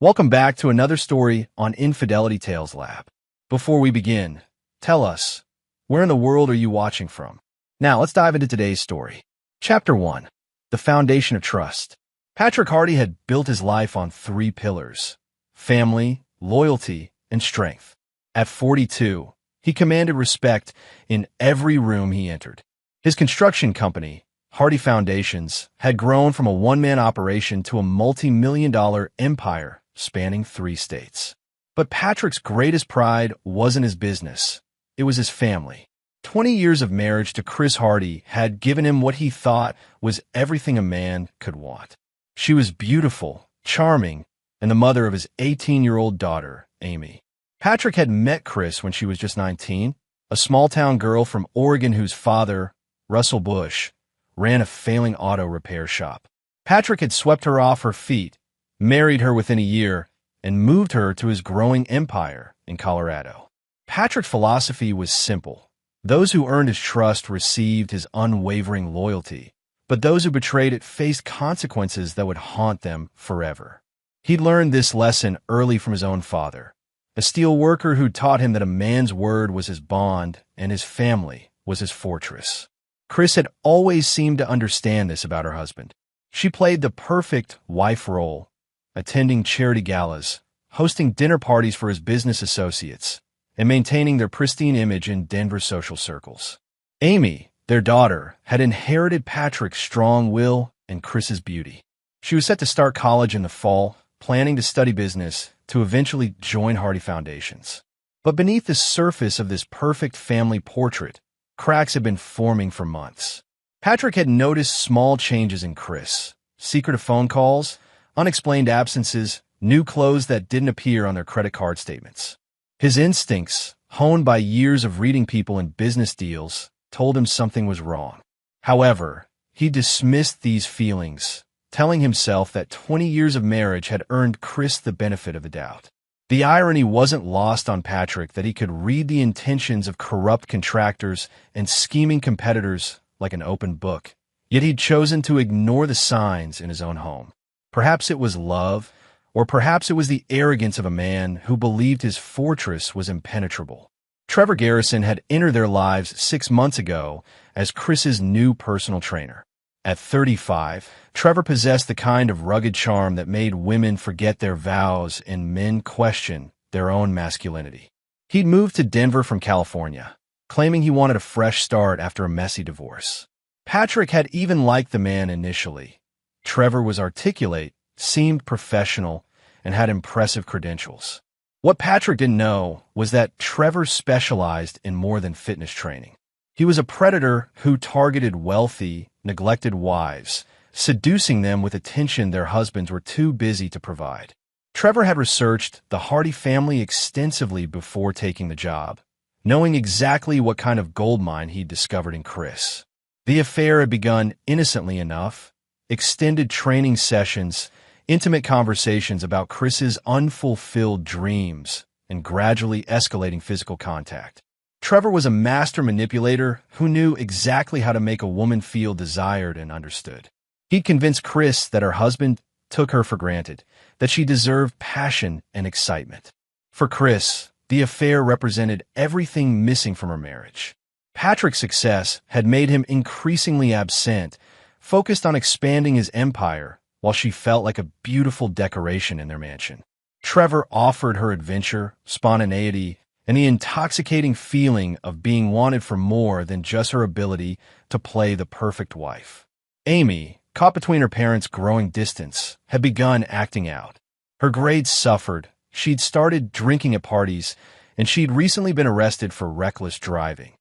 Welcome back to another story on Infidelity Tales Lab. Before we begin, tell us, where in the world are you watching from? Now, let's dive into today's story. Chapter 1. The Foundation of Trust. Patrick Hardy had built his life on three pillars: family, loyalty, and strength. At 42, he commanded respect in every room he entered. His construction company, Hardy Foundations, had grown from a one-man operation to a multi-million-dollar empire spanning 3 states. But Patrick's greatest pride wasn't his business. It was his family. 20 years of marriage to Chris Hardy had given him what he thought was everything a man could want. She was beautiful, charming, and the mother of his 18-year-old daughter, Amy. Patrick had met Chris when she was just 19, a small-town girl from Oregon whose father, Russell Bush, ran a failing auto repair shop. Patrick had swept her off her feet, married her within a year, and moved her to his growing empire in Colorado. Patrick's philosophy was simple. Those who earned his trust received his unwavering loyalty, but those who betrayed it faced consequences that would haunt them forever. He learned this lesson early from his own father, a steel worker who taught him that a man's word was his bond and his family was his fortress. Chris had always seemed to understand this about her husband. She played the perfect wife role, attending charity galas, hosting dinner parties for his business associates, and maintaining their pristine image in Denver social circles. Amy, their daughter, had inherited Patrick's strong will and Chris's beauty. She was set to start college in the fall, planning to study business to eventually join Hardy Foundations. But beneath the surface of this perfect family portrait, cracks had been forming for months. Patrick had noticed small changes in Chris: secretive phone calls, unexplained absences, new clothes that didn't appear on their credit card statements. His instincts, honed by years of reading people and business deals, told him something was wrong. However, he dismissed these feelings, telling himself that 20 years of marriage had earned Chris the benefit of the doubt. The irony wasn't lost on Patrick that he could read the intentions of corrupt contractors and scheming competitors like an open book, yet he'd chosen to ignore the signs in his own home. Perhaps it was love, or perhaps it was the arrogance of a man who believed his fortress was impenetrable. Trevor Garrison had entered their lives 6 months ago as Chris's new personal trainer. At 35, Trevor possessed the kind of rugged charm that made women forget their vows and men question their own masculinity. He'd moved to Denver from California, claiming he wanted a fresh start after a messy divorce. Patrick had even liked the man initially. Trevor was articulate, seemed professional, and had impressive credentials. What Patrick didn't know was that Trevor specialized in more than fitness training. He was a predator who targeted wealthy, neglected wives, seducing them with attention their husbands were too busy to provide. Trevor had researched the Hardy family extensively before taking the job, knowing exactly what kind of goldmine he'd discovered in Chris. The affair had begun innocently enough: extended training sessions, intimate conversations about Chris's unfulfilled dreams, and gradually escalating physical contact. Trevor was a master manipulator who knew exactly how to make a woman feel desired and understood. He'd convinced Chris that her husband took her for granted, that she deserved passion and excitement. For Chris, the affair represented everything missing from her marriage. Patrick's success had made him increasingly absent, focused on expanding his empire, while she felt like a beautiful decoration in their mansion. Trevor offered her adventure, spontaneity, and the intoxicating feeling of being wanted for more than just her ability to play the perfect wife. Amy, caught between her parents' growing distance, had begun acting out. Her grades suffered, she'd started drinking at parties, and she'd recently been arrested for reckless driving,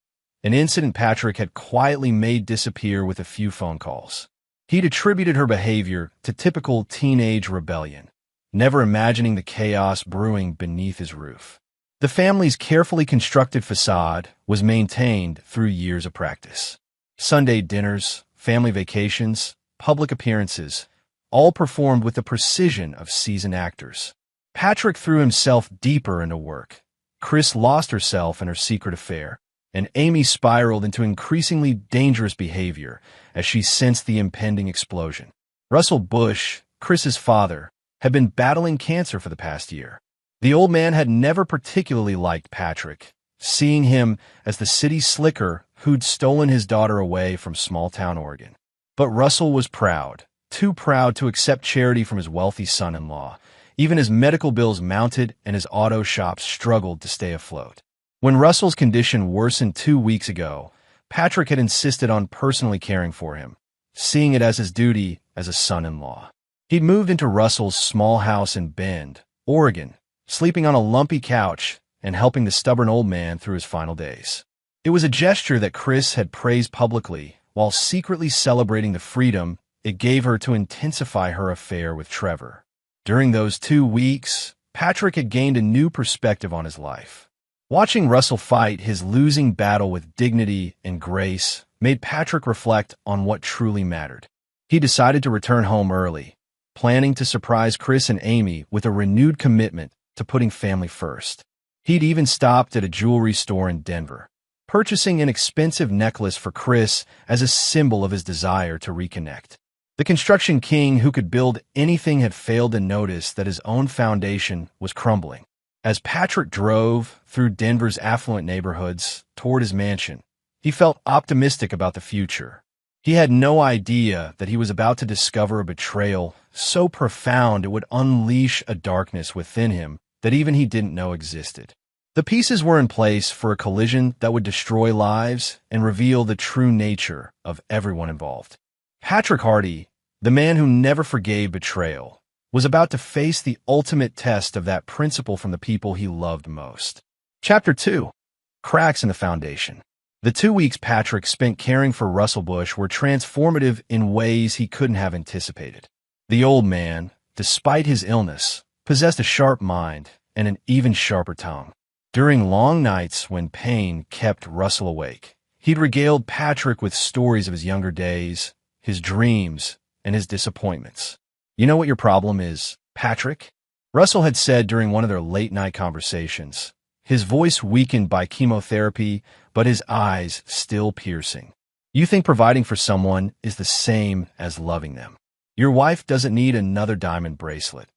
an incident Patrick had quietly made disappear with a few phone calls. He'd attributed her behavior to typical teenage rebellion, never imagining the chaos brewing beneath his roof. The family's carefully constructed facade was maintained through years of practice. Sunday dinners, family vacations, public appearances, all performed with the precision of seasoned actors. Patrick threw himself deeper into work. Chris lost herself in her secret affair, and Amy spiraled into increasingly dangerous behavior as she sensed the impending explosion. Russell Bush, Chris's father, had been battling cancer for the past year. The old man had never particularly liked Patrick, seeing him as the city slicker who'd stolen his daughter away from small-town Oregon. But Russell was proud, too proud to accept charity from his wealthy son-in-law, even as medical bills mounted and his auto shop struggled to stay afloat. When Russell's condition worsened 2 weeks ago, Patrick had insisted on personally caring for him, seeing it as his duty as a son-in-law. He'd moved into Russell's small house in Bend, Oregon, sleeping on a lumpy couch and helping the stubborn old man through his final days. It was a gesture that Chris had praised publicly, while secretly celebrating the freedom it gave her to intensify her affair with Trevor. During those 2 weeks, Patrick had gained a new perspective on his life. Watching Russell fight his losing battle with dignity and grace made Patrick reflect on what truly mattered. He decided to return home early, planning to surprise Chris and Amy with a renewed commitment to putting family first. He'd even stopped at a jewelry store in Denver, purchasing an expensive necklace for Chris as a symbol of his desire to reconnect. The construction king who could build anything had failed to notice that his own foundation was crumbling. As Patrick drove through Denver's affluent neighborhoods toward his mansion, he felt optimistic about the future. He had no idea that he was about to discover a betrayal so profound it would unleash a darkness within him that even he didn't know existed. The pieces were in place for a collision that would destroy lives and reveal the true nature of everyone involved. Patrick Hardy, the man who never forgave betrayal, was about to face the ultimate test of that principle from the people he loved most. Chapter 2. Cracks in the Foundation. The 2 weeks Patrick spent caring for Russell Bush were transformative in ways he couldn't have anticipated. The old man, despite his illness, possessed a sharp mind and an even sharper tongue. During long nights when pain kept Russell awake, he'd regaled Patrick with stories of his younger days, his dreams, and his disappointments. "You know what your problem is, Patrick?" Russell had said during one of their late-night conversations, his voice weakened by chemotherapy, but his eyes still piercing. "You think providing for someone is the same as loving them. Your wife doesn't need another diamond bracelet.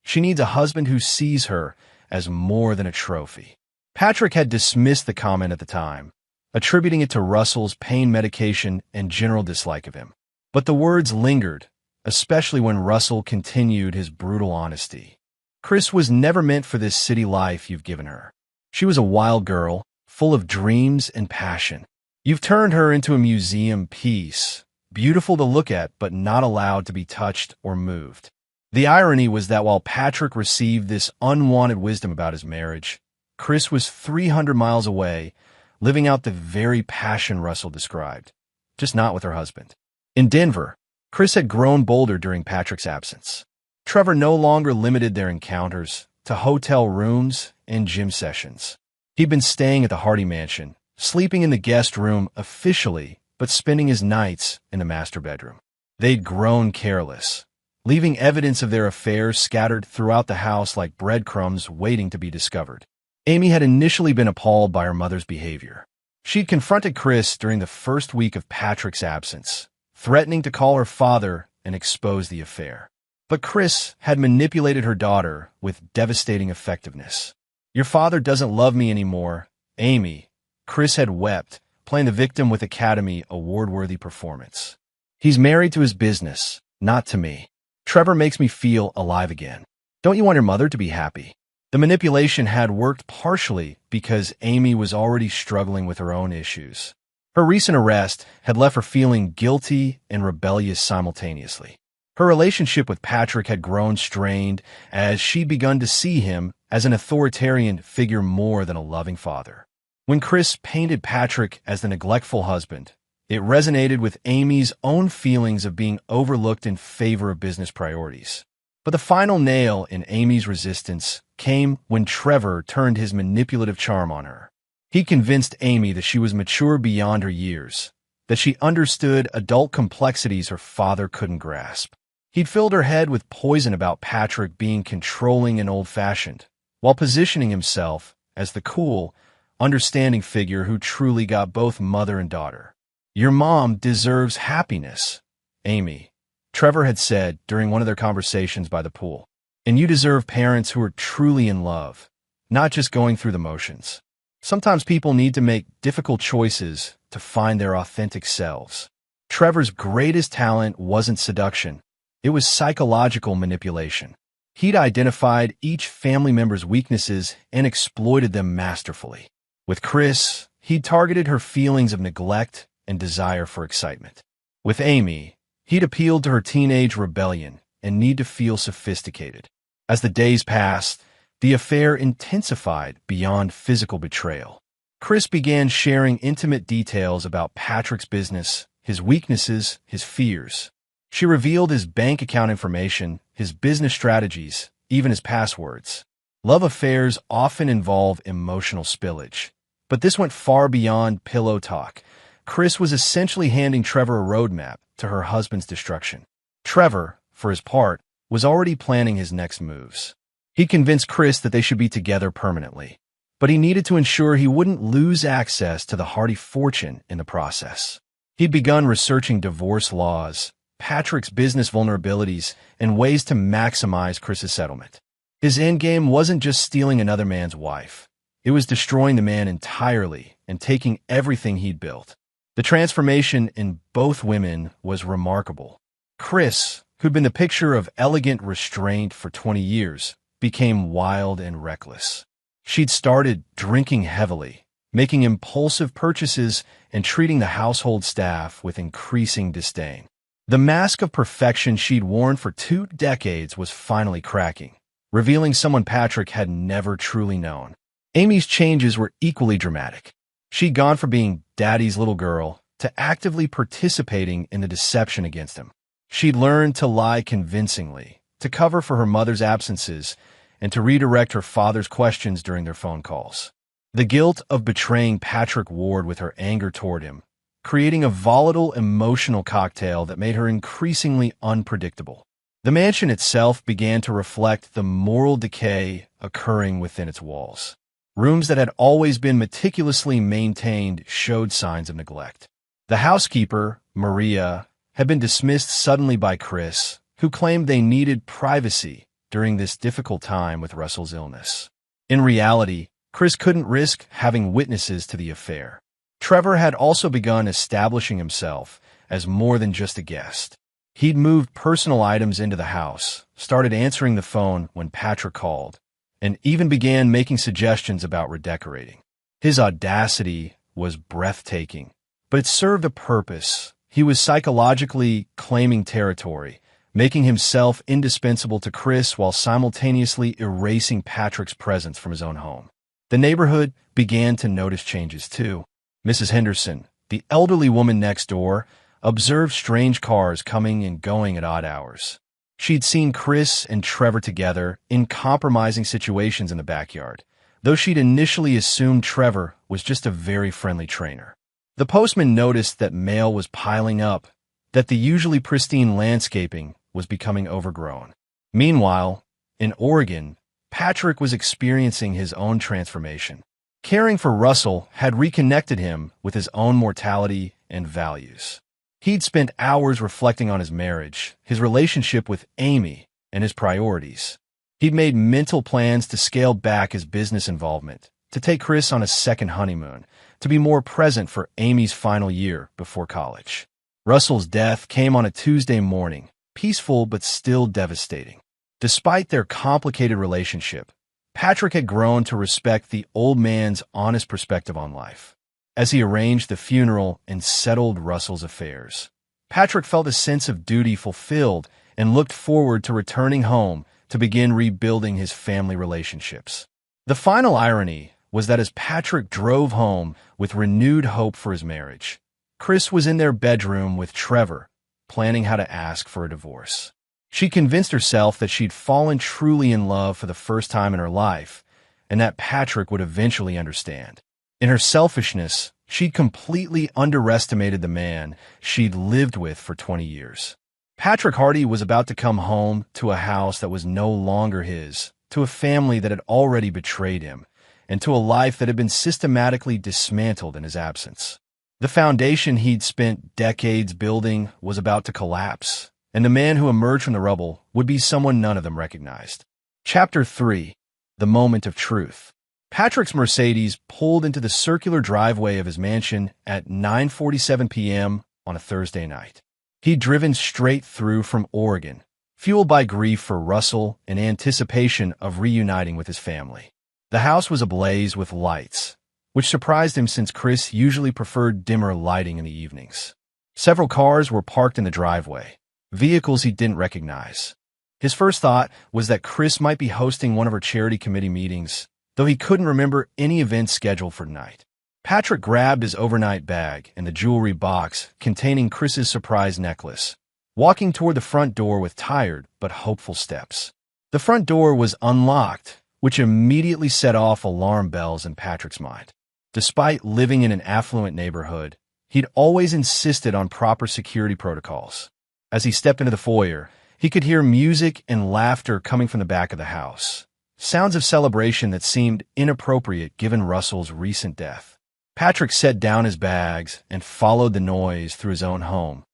She needs a husband who sees her as more than a trophy." Patrick had dismissed the comment at the time, attributing it to Russell's pain medication and general dislike of him. But the words lingered, especially when Russell continued his brutal honesty. "Chris was never meant for this city life you've given her. She was a wild girl, full of dreams and passion. You've turned her into a museum piece, beautiful to look at but not allowed to be touched or moved." The irony was that while Patrick received this unwanted wisdom about his marriage, Chris was 300 miles away, living out the very passion Russell described, just not with her husband. In Denver, Chris had grown bolder during Patrick's absence. Trevor no longer limited their encounters to hotel rooms and gym sessions. He'd been staying at the Hardy Mansion, sleeping in the guest room officially, but spending his nights in the master bedroom. They'd grown careless, leaving evidence of their affairs scattered throughout the house like breadcrumbs waiting to be discovered. Amy had initially been appalled by her mother's behavior. She'd confronted Chris during the first week of Patrick's absence, threatening to call her father and expose the affair. But Chris had manipulated her daughter with devastating effectiveness. "Your father doesn't love me anymore, Amy," Chris had wept, playing the victim with Academy Award-worthy performance. "He's married to his business, not to me. Trevor makes me feel alive again. Don't you want your mother to be happy?" The manipulation had worked partially because Amy was already struggling with her own issues. Her recent arrest had left her feeling guilty and rebellious simultaneously. Her relationship with Patrick had grown strained as she'd begun to see him as an authoritarian figure more than a loving father. When Chris painted Patrick as the neglectful husband, it resonated with Amy's own feelings of being overlooked in favor of business priorities. But the final nail in Amy's resistance came when Trevor turned his manipulative charm on her. He convinced Amy that she was mature beyond her years, that she understood adult complexities her father couldn't grasp. He'd filled her head with poison about Patrick being controlling and old-fashioned, while positioning himself as the cool, understanding figure who truly got both mother and daughter. "Your mom deserves happiness, Amy," Trevor had said during one of their conversations by the pool. And you deserve parents who are truly in love, not just going through the motions. Sometimes people need to make difficult choices to find their authentic selves. Trevor's greatest talent wasn't seduction. It was psychological manipulation. He'd identified each family member's weaknesses and exploited them masterfully. With Chris, he'd targeted her feelings of neglect and desire for excitement. With Amy, he'd appealed to her teenage rebellion and need to feel sophisticated. As the days passed, the affair intensified beyond physical betrayal. Chris began sharing intimate details about Patrick's business, his weaknesses, his fears. She revealed his bank account information, his business strategies, even his passwords. Love affairs often involve emotional spillage, but this went far beyond pillow talk. Chris was essentially handing Trevor a roadmap to her husband's destruction. Trevor, for his part, was already planning his next moves. He convinced Chris that they should be together permanently, but he needed to ensure he wouldn't lose access to the hearty fortune in the process. He'd begun researching divorce laws, Patrick's business vulnerabilities, and ways to maximize Chris's settlement. His endgame wasn't just stealing another man's wife. It was destroying the man entirely and taking everything he'd built. The transformation in both women was remarkable. Chris, who'd been the picture of elegant restraint for 20 years, became wild and reckless. She'd started drinking heavily, making impulsive purchases, and treating the household staff with increasing disdain. The mask of perfection she'd worn for 2 decades was finally cracking, revealing someone Patrick had never truly known. Amy's changes were equally dramatic. She'd gone from being Daddy's little girl to actively participating in the deception against him. She'd learned to lie convincingly, to cover for her mother's absences, and to redirect her father's questions during their phone calls. The guilt of betraying Patrick warred with her anger toward him, creating a volatile emotional cocktail that made her increasingly unpredictable. The mansion itself began to reflect the moral decay occurring within its walls. Rooms that had always been meticulously maintained showed signs of neglect. The housekeeper, Maria, had been dismissed suddenly by Chris, who claimed they needed privacy during this difficult time with Russell's illness. In reality, Chris couldn't risk having witnesses to the affair. Trevor had also begun establishing himself as more than just a guest. He'd moved personal items into the house, started answering the phone when Patrick called, and even began making suggestions about redecorating. His audacity was breathtaking, but it served a purpose. He was psychologically claiming territory, making himself indispensable to Chris while simultaneously erasing Patrick's presence from his own home. The neighborhood began to notice changes too. Mrs. Henderson, the elderly woman next door, observed strange cars coming and going at odd hours. She'd seen Chris and Trevor together in compromising situations in the backyard, though she'd initially assumed Trevor was just a very friendly trainer. The postman noticed that mail was piling up, that the usually pristine landscaping was becoming overgrown. Meanwhile, in Oregon, Patrick was experiencing his own transformation. Caring for Russell had reconnected him with his own mortality and values. He'd spent hours reflecting on his marriage, his relationship with Amy, and his priorities. He'd made mental plans to scale back his business involvement, to take Chris on a second honeymoon, to be more present for Amy's final year before college. Russell's death came on a Tuesday morning, peaceful but still devastating. Despite their complicated relationship, Patrick had grown to respect the old man's honest perspective on life. As he arranged the funeral and settled Russell's affairs, Patrick felt a sense of duty fulfilled and looked forward to returning home to begin rebuilding his family relationships. The final irony was that as Patrick drove home with renewed hope for his marriage, Chris was in their bedroom with Trevor, planning how to ask for a divorce. She convinced herself that she'd fallen truly in love for the first time in her life, and that Patrick would eventually understand. In her selfishness, she'd completely underestimated the man she'd lived with for 20 years. Patrick Hardy was about to come home to a house that was no longer his, to a family that had already betrayed him, and to a life that had been systematically dismantled in his absence. The foundation he'd spent decades building was about to collapse, and the man who emerged from the rubble would be someone none of them recognized. Chapter 3. The Moment of Truth. Patrick's Mercedes pulled into the circular driveway of his mansion at 9:47 p.m. on a Thursday night. He'd driven straight through from Oregon, fueled by grief for Russell and anticipation of reuniting with his family. The house was ablaze with lights, which surprised him since Chris usually preferred dimmer lighting in the evenings. Several cars were parked in the driveway, vehicles he didn't recognize. His first thought was that Chris might be hosting one of her charity committee meetings, though he couldn't remember any events scheduled for tonight. Patrick grabbed his overnight bag and the jewelry box containing Chris's surprise necklace, walking toward the front door with tired but hopeful steps. The front door was unlocked, which immediately set off alarm bells in Patrick's mind. Despite living in an affluent neighborhood, he'd always insisted on proper security protocols. As he stepped into the foyer, he could hear music and laughter coming from the back of the house, sounds of celebration that seemed inappropriate given Russell's recent death. Patrick set down his bags and followed the noise through his own home,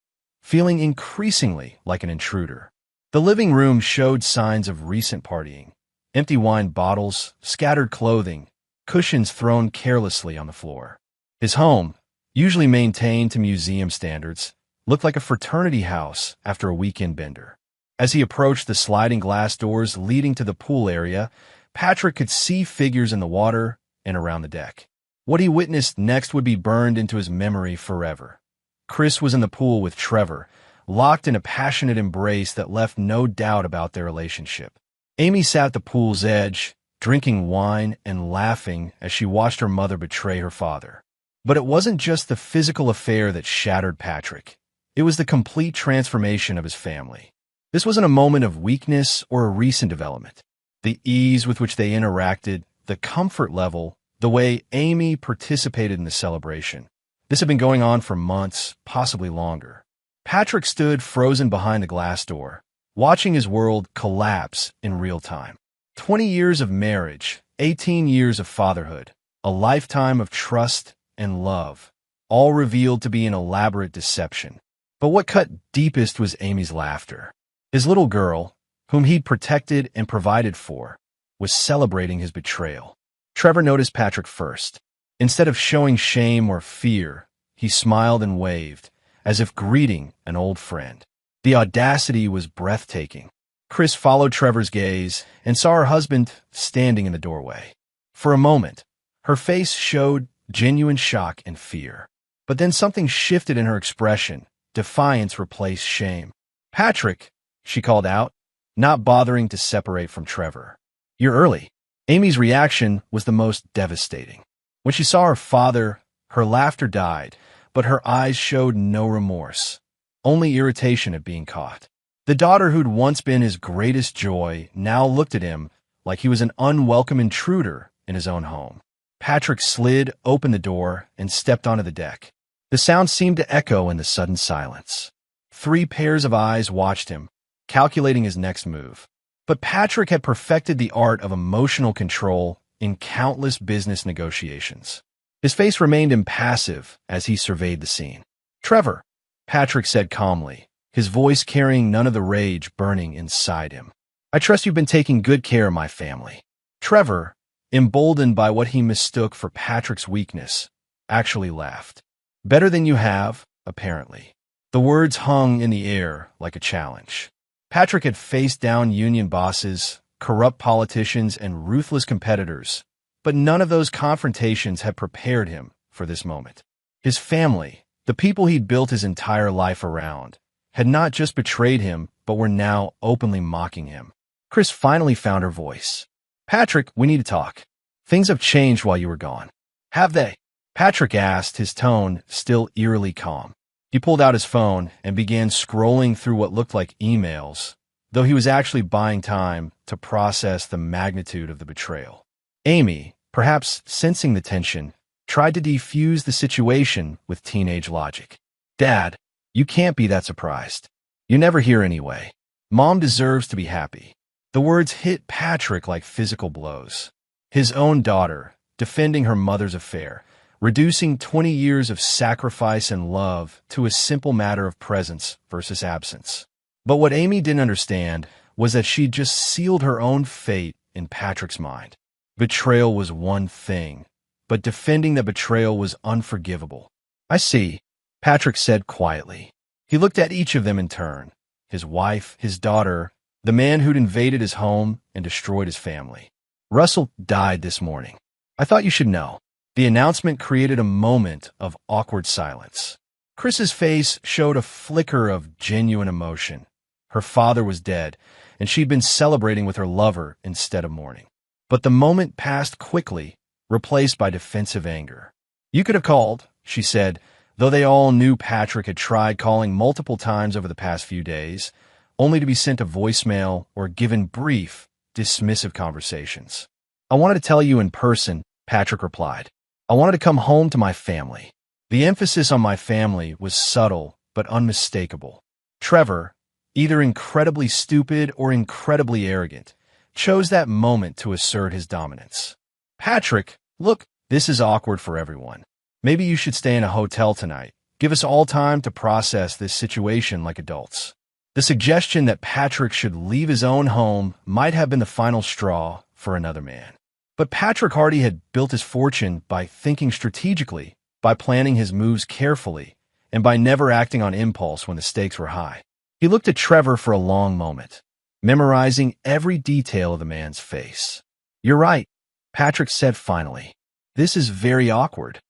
feeling increasingly like an intruder. The living room showed signs of recent partying: empty wine bottles, scattered clothing, cushions thrown carelessly on the floor. His home, usually maintained to museum standards, looked like a fraternity house after a weekend bender. As he approached the sliding glass doors leading to the pool area, Patrick could see figures in the water and around the deck. What he witnessed next would be burned into his memory forever. Chris was in the pool with Trevor, locked in a passionate embrace that left no doubt about their relationship. Amy sat at the pool's edge, drinking wine and laughing as she watched her mother betray her father. But it wasn't just the physical affair that shattered Patrick. It was the complete transformation of his family. This wasn't a moment of weakness or a recent development. The ease with which they interacted, the comfort level, the way Amy participated in the celebration. This had been going on for months, possibly longer. Patrick stood frozen behind the glass door, watching his world collapse in real time. 20 years of marriage, 18 years of fatherhood, a lifetime of trust and love, all revealed to be an elaborate deception. But what cut deepest was Amy's laughter. His little girl, whom he'd protected and provided for, was celebrating his betrayal. Trevor noticed Patrick first. Instead of showing shame or fear, he smiled and waved, as if greeting an old friend. The audacity was breathtaking. Chris followed Trevor's gaze and saw her husband standing in the doorway. For a moment, her face showed genuine shock and fear. But then something shifted in her expression. Defiance replaced shame. "Patrick," she called out, not bothering to separate from Trevor. "You're early." Amy's reaction was the most devastating. When she saw her father, her laughter died, but her eyes showed no remorse, only irritation at being caught. The daughter who'd once been his greatest joy now looked at him like he was an unwelcome intruder in his own home. Patrick slid open the door and stepped onto the deck. The sound seemed to echo in the sudden silence. 3 pairs of eyes watched him, calculating his next move. But Patrick had perfected the art of emotional control in countless business negotiations. His face remained impassive as he surveyed the scene. "Trevor," Patrick said calmly, his voice carrying none of the rage burning inside him. "I trust you've been taking good care of my family." Trevor, emboldened by what he mistook for Patrick's weakness, actually laughed. "Better than you have, apparently." The words hung in the air like a challenge. Patrick had faced down union bosses, corrupt politicians, and ruthless competitors, but none of those confrontations had prepared him for this moment. His family, the people he'd built his entire life around, had not just betrayed him, but were now openly mocking him. Chris finally found her voice. "Patrick, we need to talk. Things have changed while you were gone." "Have they?" Patrick asked, his tone still eerily calm. He pulled out his phone and began scrolling through what looked like emails, though he was actually buying time to process the magnitude of the betrayal. Amy, perhaps sensing the tension, tried to defuse the situation with teenage logic. "Dad, you can't be that surprised. You're never here anyway. Mom deserves to be happy." The words hit Patrick like physical blows. His own daughter, defending her mother's affair, reducing 20 years of sacrifice and love to a simple matter of presence versus absence. But what Amy didn't understand was that she'd just sealed her own fate in Patrick's mind. Betrayal was one thing, but defending the betrayal was unforgivable. "I see," Patrick said quietly. He looked at each of them in turn, his wife, his daughter, the man who'd invaded his home and destroyed his family. "Russell died this morning. I thought you should know." The announcement created a moment of awkward silence. Chris's face showed a flicker of genuine emotion. Her father was dead, and she'd been celebrating with her lover instead of mourning. But the moment passed quickly, replaced by defensive anger. "You could have called," she said, though they all knew Patrick had tried calling multiple times over the past few days, only to be sent a voicemail or given brief, dismissive conversations. "I wanted to tell you in person," Patrick replied. "I wanted to come home to my family." The emphasis on my family was subtle but unmistakable. Trevor, either incredibly stupid or incredibly arrogant, chose that moment to assert his dominance. "Patrick, look, this is awkward for everyone. Maybe you should stay in a hotel tonight. Give us all time to process this situation like adults." The suggestion that Patrick should leave his own home might have been the final straw for another man. But Patrick Hardy had built his fortune by thinking strategically, by planning his moves carefully, and by never acting on impulse when the stakes were high. He looked at Trevor for a long moment, memorizing every detail of the man's face. "You're right," Patrick said finally. "This is very awkward."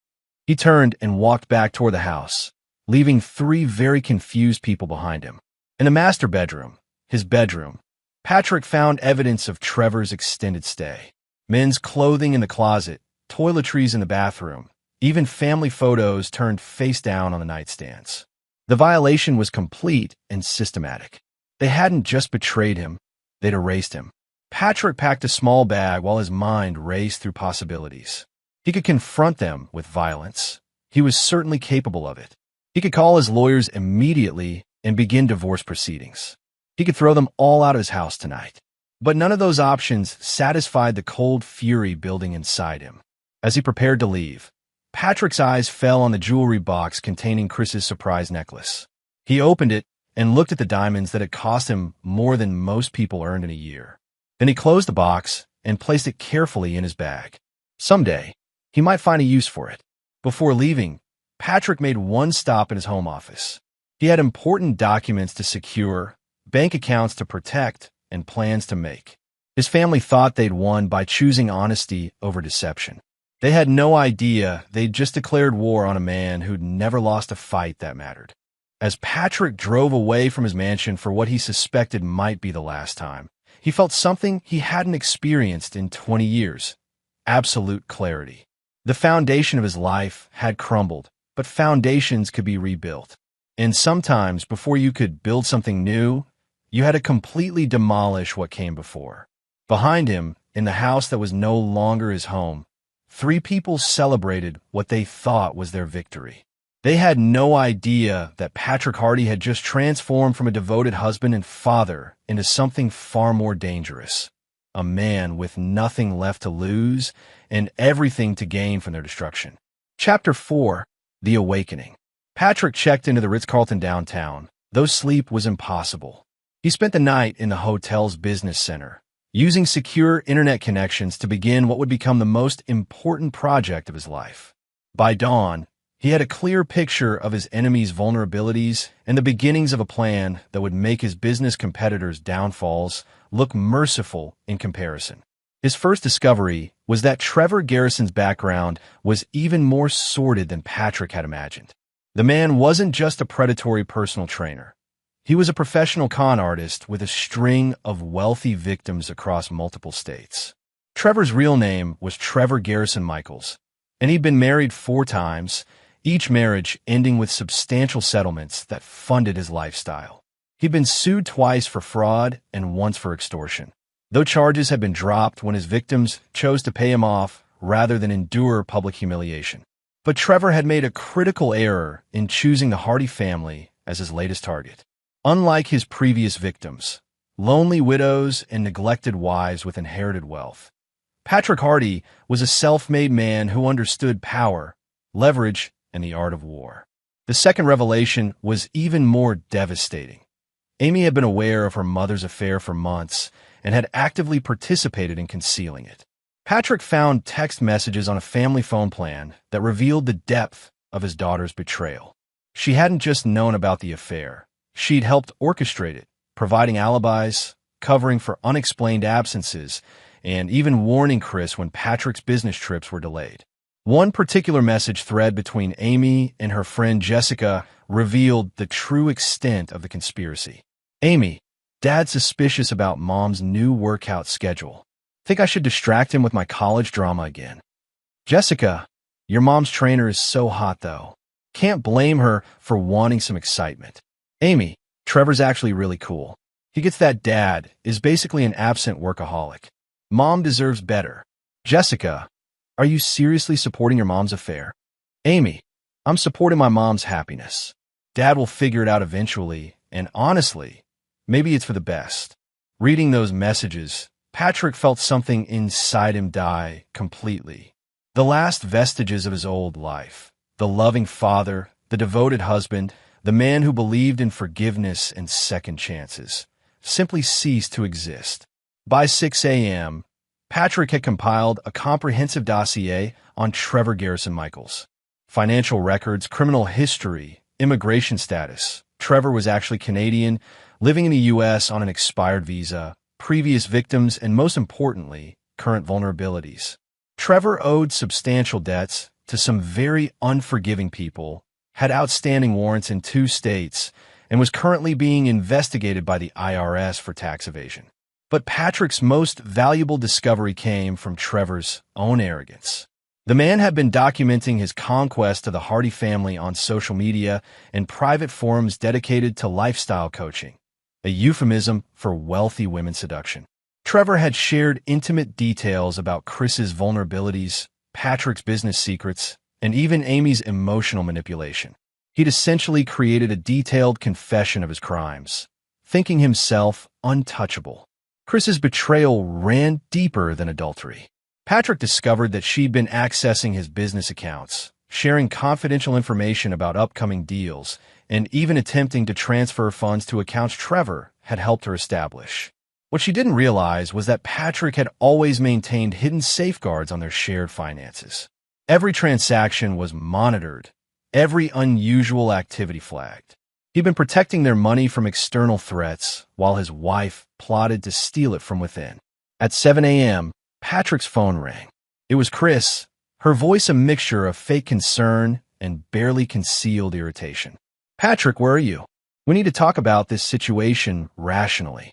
He turned and walked back toward the house, leaving 3 very confused people behind him. In the master bedroom, his bedroom, Patrick found evidence of Trevor's extended stay. Men's clothing in the closet, toiletries in the bathroom, even family photos turned face down on the nightstands. The violation was complete and systematic. They hadn't just betrayed him, they'd erased him. Patrick packed a small bag while his mind raced through possibilities. He could confront them with violence. He was certainly capable of it. He could call his lawyers immediately and begin divorce proceedings. He could throw them all out of his house tonight. But none of those options satisfied the cold fury building inside him. As he prepared to leave, Patrick's eyes fell on the jewelry box containing Chris's surprise necklace. He opened it and looked at the diamonds that had cost him more than most people earned in a year. Then he closed the box and placed it carefully in his bag. Someday, he might find a use for it. Before leaving, Patrick made one stop in his home office. He had important documents to secure, bank accounts to protect, and plans to make. His family thought they'd won by choosing honesty over deception. They had no idea they'd just declared war on a man who'd never lost a fight that mattered. As Patrick drove away from his mansion for what he suspected might be the last time, he felt something he hadn't experienced in 20 years: absolute clarity. The foundation of his life had crumbled, but foundations could be rebuilt. And sometimes, before you could build something new, you had to completely demolish what came before. Behind him, in the house that was no longer his home, 3 people celebrated what they thought was their victory. They had no idea that Patrick Hardy had just transformed from a devoted husband and father into something far more dangerous: a man with nothing left to lose and everything to gain from their destruction. Chapter 4: The Awakening. Patrick checked into the Ritz-Carlton downtown, though sleep was impossible. He spent the night in the hotel's business center, using secure internet connections to begin what would become the most important project of his life. By dawn, he had a clear picture of his enemy's vulnerabilities and the beginnings of a plan that would make his business competitors' downfalls look merciful in comparison. His first discovery was that Trevor Garrison's background was even more sordid than Patrick had imagined. The man wasn't just a predatory personal trainer. He was a professional con artist with a string of wealthy victims across multiple states. Trevor's real name was Trevor Garrison Michaels, and he'd been married 4 times, each marriage ending with substantial settlements that funded his lifestyle. He'd been sued twice for fraud and once for extortion, though charges had been dropped when his victims chose to pay him off rather than endure public humiliation. But Trevor had made a critical error in choosing the Hardy family as his latest target. Unlike his previous victims, lonely widows and neglected wives with inherited wealth, Patrick Hardy was a self-made man who understood power, leverage, and the art of war. The second revelation was even more devastating. Amy had been aware of her mother's affair for months and had actively participated in concealing it. Patrick found text messages on a family phone plan that revealed the depth of his daughter's betrayal. She hadn't just known about the affair. She'd helped orchestrate it, providing alibis, covering for unexplained absences, and even warning Chris when Patrick's business trips were delayed. One particular message thread between Amy and her friend Jessica revealed the true extent of the conspiracy. Amy, Dad's suspicious about Mom's new workout schedule. Think I should distract him with my college drama again. Jessica, your mom's trainer is so hot though. Can't blame her for wanting some excitement. Amy, Trevor's actually really cool. He gets that Dad is basically an absent workaholic. Mom deserves better. Jessica, are you seriously supporting your mom's affair? Amy, I'm supporting my mom's happiness. Dad will figure it out eventually, and honestly, maybe it's for the best. Reading those messages, Patrick felt something inside him die completely. The last vestiges of his old life. The loving father, the devoted husband, the man who believed in forgiveness and second chances, simply ceased to exist. By 6 a.m., Patrick had compiled a comprehensive dossier on Trevor Garrison Michaels. Financial records, criminal history, immigration status. Trevor was actually Canadian, living in the U.S. on an expired visa, previous victims, and most importantly, current vulnerabilities. Trevor owed substantial debts to some very unforgiving people, had outstanding warrants in 2 states, and was currently being investigated by the IRS for tax evasion. But Patrick's most valuable discovery came from Trevor's own arrogance. The man had been documenting his conquest of the Hardy family on social media and private forums dedicated to lifestyle coaching, a euphemism for wealthy women seduction. Trevor had shared intimate details about Chris's vulnerabilities, Patrick's business secrets, and even Amy's emotional manipulation. He'd essentially created a detailed confession of his crimes, thinking himself untouchable. Chris's betrayal ran deeper than adultery. Patrick discovered that she'd been accessing his business accounts, sharing confidential information about upcoming deals, and even attempting to transfer funds to accounts Trevor had helped her establish. What she didn't realize was that Patrick had always maintained hidden safeguards on their shared finances. Every transaction was monitored, every unusual activity flagged. He'd been protecting their money from external threats, while his wife plotted to steal it from within. At 7 a.m., Patrick's phone rang. It was Chris, her voice a mixture of fake concern and barely concealed irritation. Patrick, where are you? We need to talk about this situation rationally.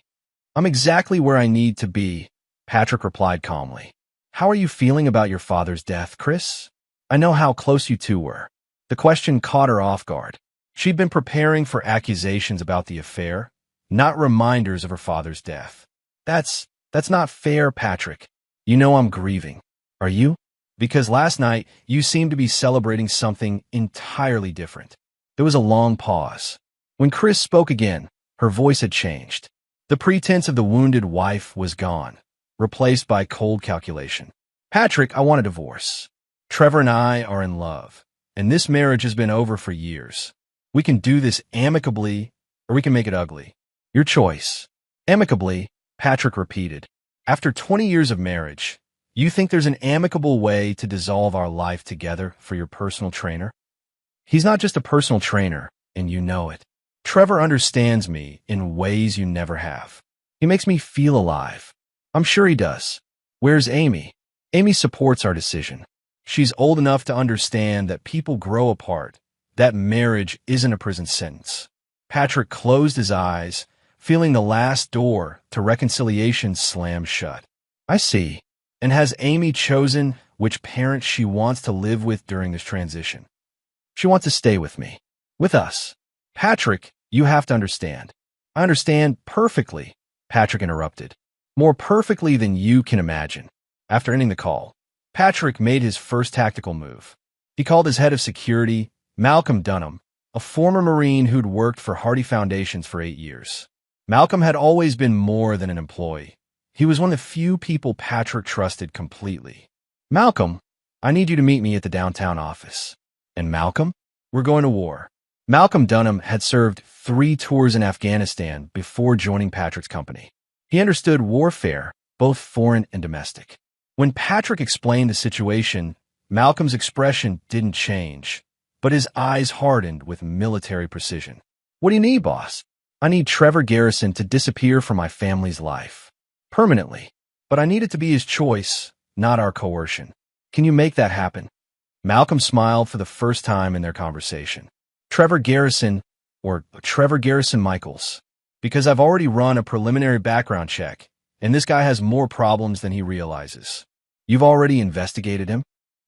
I'm exactly where I need to be, Patrick replied calmly. How are you feeling about your father's death, Chris? I know how close you two were. The question caught her off guard. She'd been preparing for accusations about the affair, not reminders of her father's death. That's not fair, Patrick. You know I'm grieving. Are you? Because last night, you seemed to be celebrating something entirely different. There was a long pause. When Chris spoke again, her voice had changed. The pretense of the wounded wife was gone, replaced by cold calculation. Patrick, I want a divorce. Trevor and I are in love, and this marriage has been over for years. We can do this amicably, or we can make it ugly. Your choice. Amicably, Patrick repeated. After 20 years of marriage, you think there's an amicable way to dissolve our life together for your personal trainer? He's not just a personal trainer, and you know it. Trevor understands me in ways you never have. He makes me feel alive. I'm sure he does. Where's Amy? Amy supports our decision. She's old enough to understand that people grow apart, that marriage isn't a prison sentence. Patrick closed his eyes, feeling the last door to reconciliation slam shut. I see. And has Amy chosen which parent she wants to live with during this transition? She wants to stay with me. With us. Patrick, you have to understand. I understand perfectly, Patrick interrupted. More perfectly than you can imagine. After ending the call, Patrick made his first tactical move. He called his head of security, Malcolm Dunham, a former Marine who'd worked for Hardy Foundations for 8 years. Malcolm had always been more than an employee. He was one of the few people Patrick trusted completely. Malcolm, I need you to meet me at the downtown office. And Malcolm, we're going to war. Malcolm Dunham had served 3 tours in Afghanistan before joining Patrick's company. He understood warfare, both foreign and domestic. When Patrick explained the situation, Malcolm's expression didn't change, but his eyes hardened with military precision. "What do you need, boss?" "I need Trevor Garrison to disappear from my family's life. Permanently. But I need it to be his choice, not our coercion. Can you make that happen?" Malcolm smiled for the first time in their conversation. "Trevor Garrison, or Trevor Garrison Michaels, because I've already run a preliminary background check, and this guy has more problems than he realizes." "You've already investigated him?"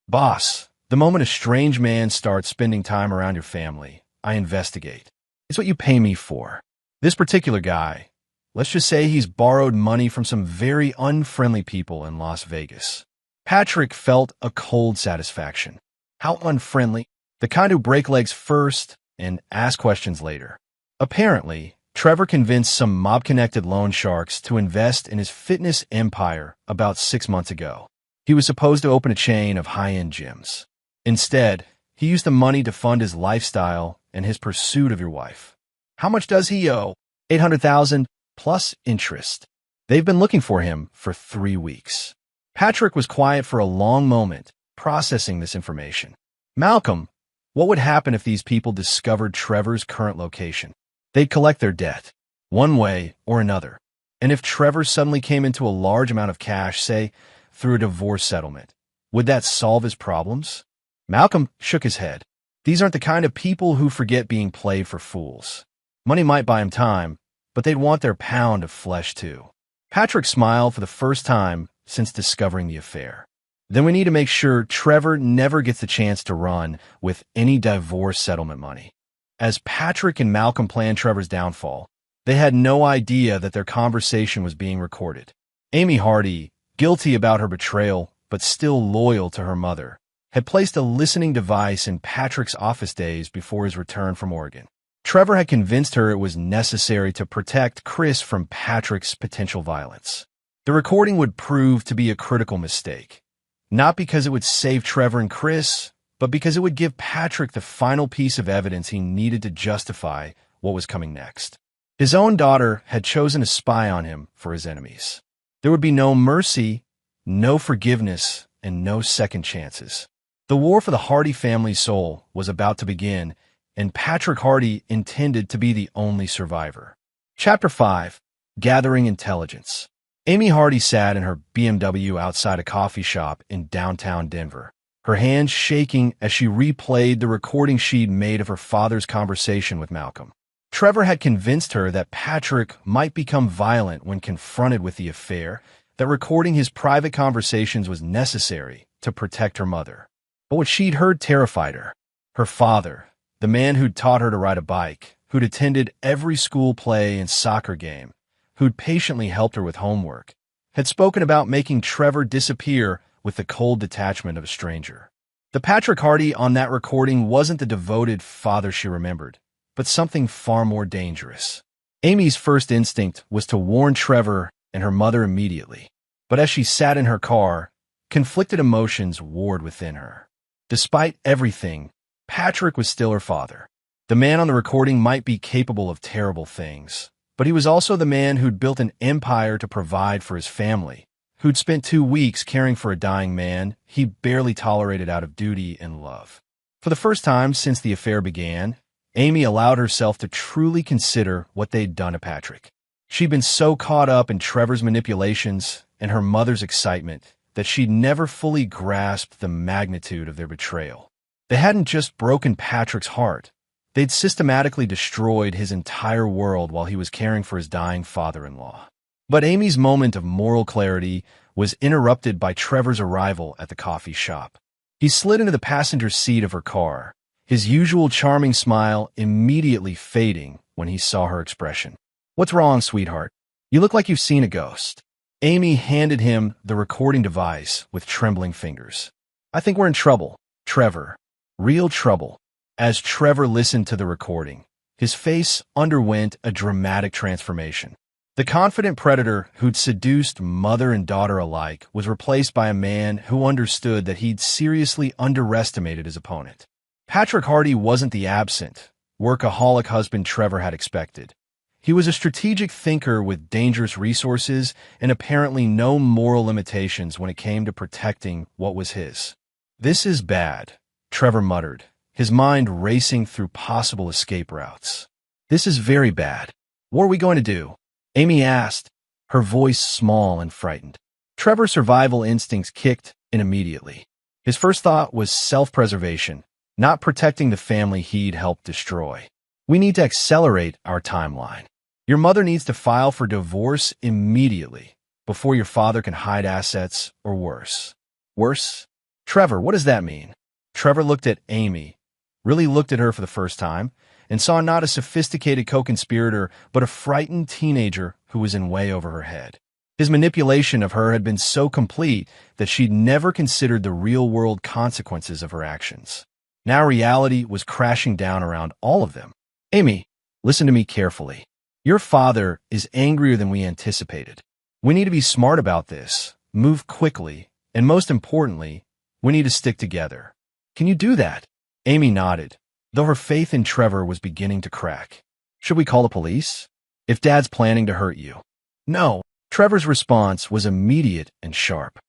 "Boss, the moment a strange man starts spending time around your family, I investigate. It's what you pay me for. This particular guy, let's just say he's borrowed money from some very unfriendly people in Las Vegas." Patrick felt a cold satisfaction. How unfriendly? The kind who break legs first and ask questions later. Apparently, Trevor convinced some mob-connected loan sharks to invest in his fitness empire about 6 months ago. He was supposed to open a chain of high-end gyms. Instead, he used the money to fund his lifestyle and his pursuit of your wife. How much does he owe? $800,000 plus interest. They've been looking for him for 3 weeks. Patrick was quiet for a long moment, processing this information. "Malcolm, what would happen if these people discovered Trevor's current location?" "They'd collect their debt, one way or another. And if Trevor suddenly came into a large amount of cash, say, through a divorce settlement, would that solve his problems?" Malcolm shook his head. "These aren't the kind of people who forget being played for fools. Money might buy him time, but they'd want their pound of flesh too." Patrick smiled for the first time since discovering the affair. "Then we need to make sure Trevor never gets the chance to run with any divorce settlement money." As Patrick and Malcolm planned Trevor's downfall, they had no idea that their conversation was being recorded. Amy Hardy, guilty about her betrayal but still loyal to her mother, had placed a listening device in Patrick's office days before his return from Oregon. Trevor had convinced her it was necessary to protect Chris from Patrick's potential violence. The recording would prove to be a critical mistake, not because it would save Trevor and Chris, but because it would give Patrick the final piece of evidence he needed to justify what was coming next. His own daughter had chosen to spy on him for his enemies. There would be no mercy, no forgiveness, and no second chances. The war for the Hardy family's soul was about to begin, and Patrick Hardy intended to be the only survivor. Chapter 5. Gathering Intelligence. Amy Hardy sat in her BMW outside a coffee shop in downtown Denver, her hands shaking as she replayed the recording she'd made of her father's conversation with Malcolm. Trevor had convinced her that Patrick might become violent when confronted with the affair, that recording his private conversations was necessary to protect her mother. But what she'd heard terrified her. Her father, the man who'd taught her to ride a bike, who'd attended every school play and soccer game, who'd patiently helped her with homework, had spoken about making Trevor disappear with the cold detachment of a stranger. The Patrick Hardy on that recording wasn't the devoted father she remembered, but something far more dangerous. Amy's first instinct was to warn Trevor and her mother immediately, but as she sat in her car, conflicted emotions warred within her. Despite everything, Patrick was still her father. The man on the recording might be capable of terrible things, but he was also the man who'd built an empire to provide for his family, who'd spent 2 weeks caring for a dying man he barely tolerated out of duty and love. For the first time since the affair began, Amy allowed herself to truly consider what they'd done to Patrick. She'd been so caught up in Trevor's manipulations and her mother's excitement that she'd never fully grasped the magnitude of their betrayal. They hadn't just broken Patrick's heart, they'd systematically destroyed his entire world while he was caring for his dying father-in-law. But Amy's moment of moral clarity was interrupted by Trevor's arrival at the coffee shop. He slid into the passenger seat of her car, his usual charming smile immediately fading when he saw her expression. "What's wrong, sweetheart? You look like you've seen a ghost." Amy handed him the recording device with trembling fingers. "I think we're in trouble, Trevor. Real trouble." As Trevor listened to the recording, his face underwent a dramatic transformation. The confident predator who'd seduced mother and daughter alike was replaced by a man who understood that he'd seriously underestimated his opponent. Patrick Hardy wasn't the absent, workaholic husband Trevor had expected. He was a strategic thinker with dangerous resources and apparently no moral limitations when it came to protecting what was his. "This is bad," Trevor muttered, his mind racing through possible escape routes. "This is very bad. What are we going to do?" Amy asked, her voice small and frightened. Trevor's survival instincts kicked in immediately. His first thought was self-preservation, not protecting the family he'd helped destroy. "We need to accelerate our timeline. Your mother needs to file for divorce immediately, before your father can hide assets or worse." "Worse? Trevor, what does that mean?" Trevor looked at Amy, really looked at her for the first time, and saw not a sophisticated co-conspirator, but a frightened teenager who was in way over her head. His manipulation of her had been so complete that she'd never considered the real-world consequences of her actions. Now reality was crashing down around all of them. "Amy, listen to me carefully. Your father is angrier than we anticipated. We need to be smart about this, move quickly, and most importantly, we need to stick together. Can you do that?" Amy nodded, though her faith in Trevor was beginning to crack. "Should we call the police? If Dad's planning to hurt you?" "No." Trevor's response was immediate and sharp.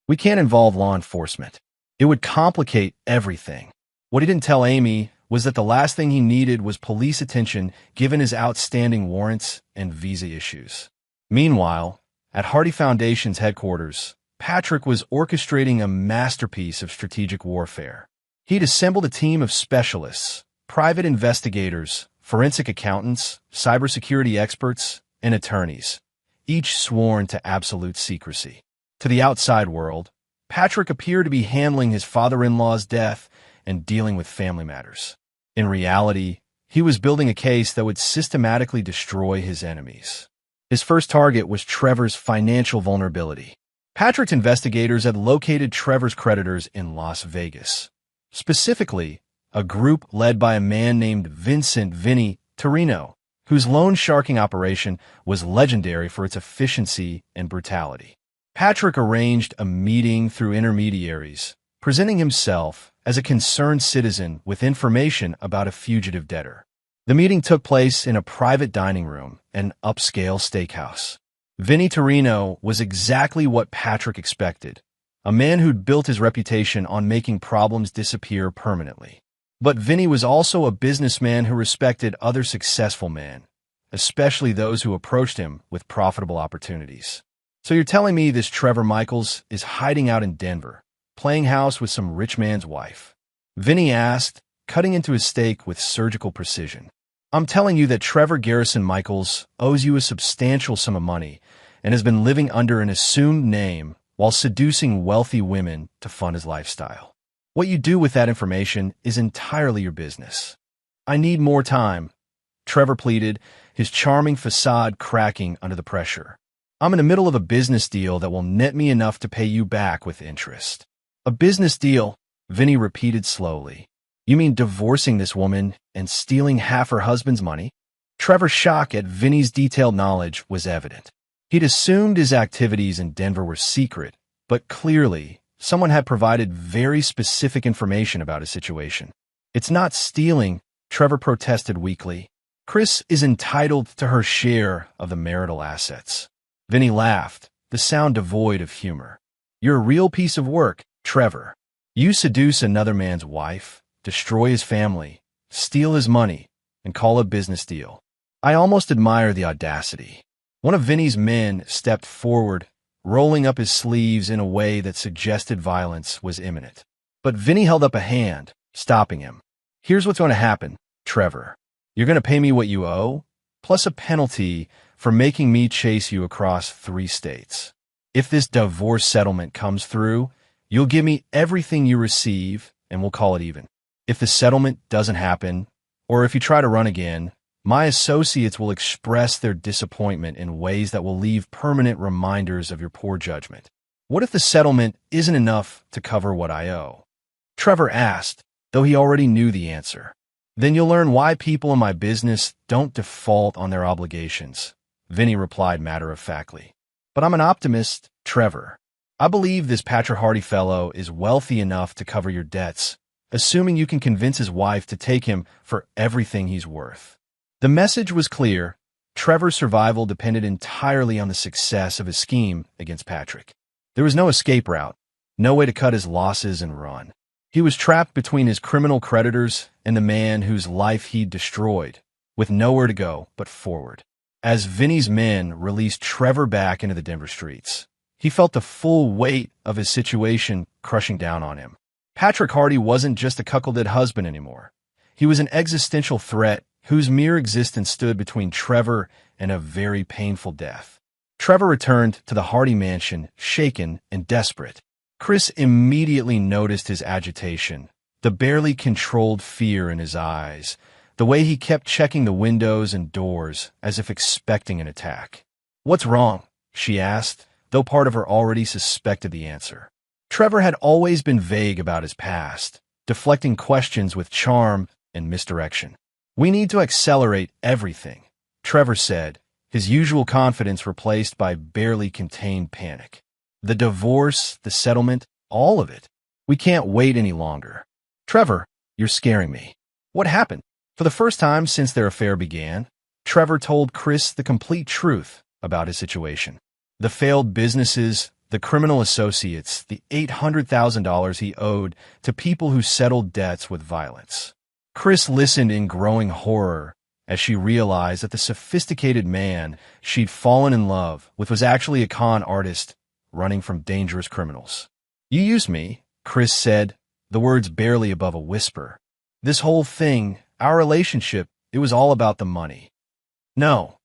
"We can't involve law enforcement. It would complicate everything." What he didn't tell Amy was that the last thing he needed was police attention given his outstanding warrants and visa issues. Meanwhile, at Hardy Foundation's headquarters, Patrick was orchestrating a masterpiece of strategic warfare. He'd assembled a team of specialists, private investigators, forensic accountants, cybersecurity experts, and attorneys, each sworn to absolute secrecy. To the outside world, Patrick appeared to be handling his father-in-law's death and dealing with family matters. In reality, he was building a case that would systematically destroy his enemies. His first target was Trevor's financial vulnerability. Patrick's investigators had located Trevor's creditors in Las Vegas. Specifically, a group led by a man named Vinny Torino, whose loan sharking operation was legendary for its efficiency and brutality. Patrick arranged a meeting through intermediaries, presenting himself as a concerned citizen with information about a fugitive debtor. The meeting took place in a private dining room at an upscale steakhouse. Vinny Torino was exactly what Patrick expected, a man who'd built his reputation on making problems disappear permanently. But Vinny was also a businessman who respected other successful men, especially those who approached him with profitable opportunities. "So you're telling me this Trevor Michaels is hiding out in Denver, playing house with some rich man's wife?" Vinny asked, cutting into his steak with surgical precision. "I'm telling you that Trevor Garrison Michaels owes you a substantial sum of money and has been living under an assumed name while seducing wealthy women to fund his lifestyle. What you do with that information is entirely your business." "I need more time," Trevor pleaded, his charming facade cracking under the pressure. "I'm in the middle of a business deal that will net me enough to pay you back with interest." "A business deal?" Vinny repeated slowly. "You mean divorcing this woman and stealing half her husband's money?" Trevor's shock at Vinny's detailed knowledge was evident. He'd assumed his activities in Denver were secret, but clearly, someone had provided very specific information about his situation. "It's not stealing," Trevor protested weakly. "Chris is entitled to her share of the marital assets." Vinny laughed, the sound devoid of humor. "You're a real piece of work, Trevor. You seduce another man's wife, destroy his family, steal his money, and call a business deal. I almost admire the audacity." One of Vinny's men stepped forward, rolling up his sleeves in a way that suggested violence was imminent. But Vinny held up a hand, stopping him. "Here's what's going to happen, Trevor. You're going to pay me what you owe, plus a penalty for making me chase you across 3 states. If this divorce settlement comes through, you'll give me everything you receive, and we'll call it even. If the settlement doesn't happen, or if you try to run again, my associates will express their disappointment in ways that will leave permanent reminders of your poor judgment. What if the settlement isn't enough to cover what I owe?" Trevor asked, though he already knew the answer. "Then you'll learn why people in my business don't default on their obligations," Vinny replied matter-of-factly. "But I'm an optimist, Trevor. I believe this Patrick Hardy fellow is wealthy enough to cover your debts, assuming you can convince his wife to take him for everything he's worth. The message was clear. Trevor's survival depended entirely on the success of his scheme against Patrick. There was no escape route, no way to cut his losses and run. He was trapped between his criminal creditors and the man whose life he'd destroyed, with nowhere to go but forward. As Vinny's men released Trevor back into the Denver streets, he felt the full weight of his situation crushing down on him. Patrick Hardy wasn't just a cuckolded husband anymore. He was an existential threat whose mere existence stood between Trevor and a very painful death. Trevor returned to the Hardy mansion, shaken and desperate. Chris immediately noticed his agitation, the barely controlled fear in his eyes, the way he kept checking the windows and doors as if expecting an attack. "What's wrong?" she asked, though part of her already suspected the answer. Trevor had always been vague about his past, deflecting questions with charm and misdirection. "We need to accelerate everything," Trevor said, his usual confidence replaced by barely contained panic. "The divorce, the settlement, all of it. We can't wait any longer." "Trevor, you're scaring me. What happened?" For the first time since their affair began, Trevor told Chris the complete truth about his situation. The failed businesses, the criminal associates, the $800,000 he owed to people who settled debts with violence. Chris listened in growing horror as she realized that the sophisticated man she'd fallen in love with was actually a con artist running from dangerous criminals. "You used me," Chris said, the words barely above a whisper. "This whole thing, our relationship, it was all about the money." "No,"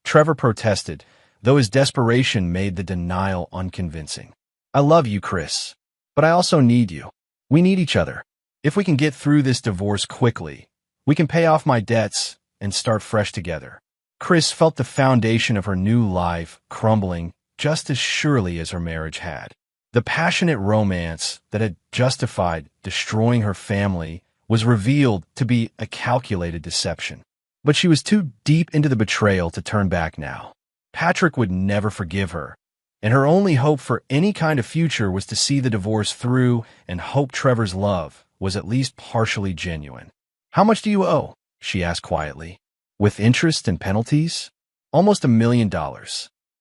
Trevor protested, though his desperation made the denial unconvincing. "I love you, Chris, but I also need you. We need each other. If we can get through this divorce quickly, we can pay off my debts and start fresh together." Chris felt the foundation of her new life crumbling just as surely as her marriage had. The passionate romance that had justified destroying her family was revealed to be a calculated deception. But she was too deep into the betrayal to turn back now. Patrick would never forgive her, and her only hope for any kind of future was to see the divorce through and hope Trevor's love was at least partially genuine. "How much do you owe?" she asked quietly. "With interest and penalties?" "Almost $1 million.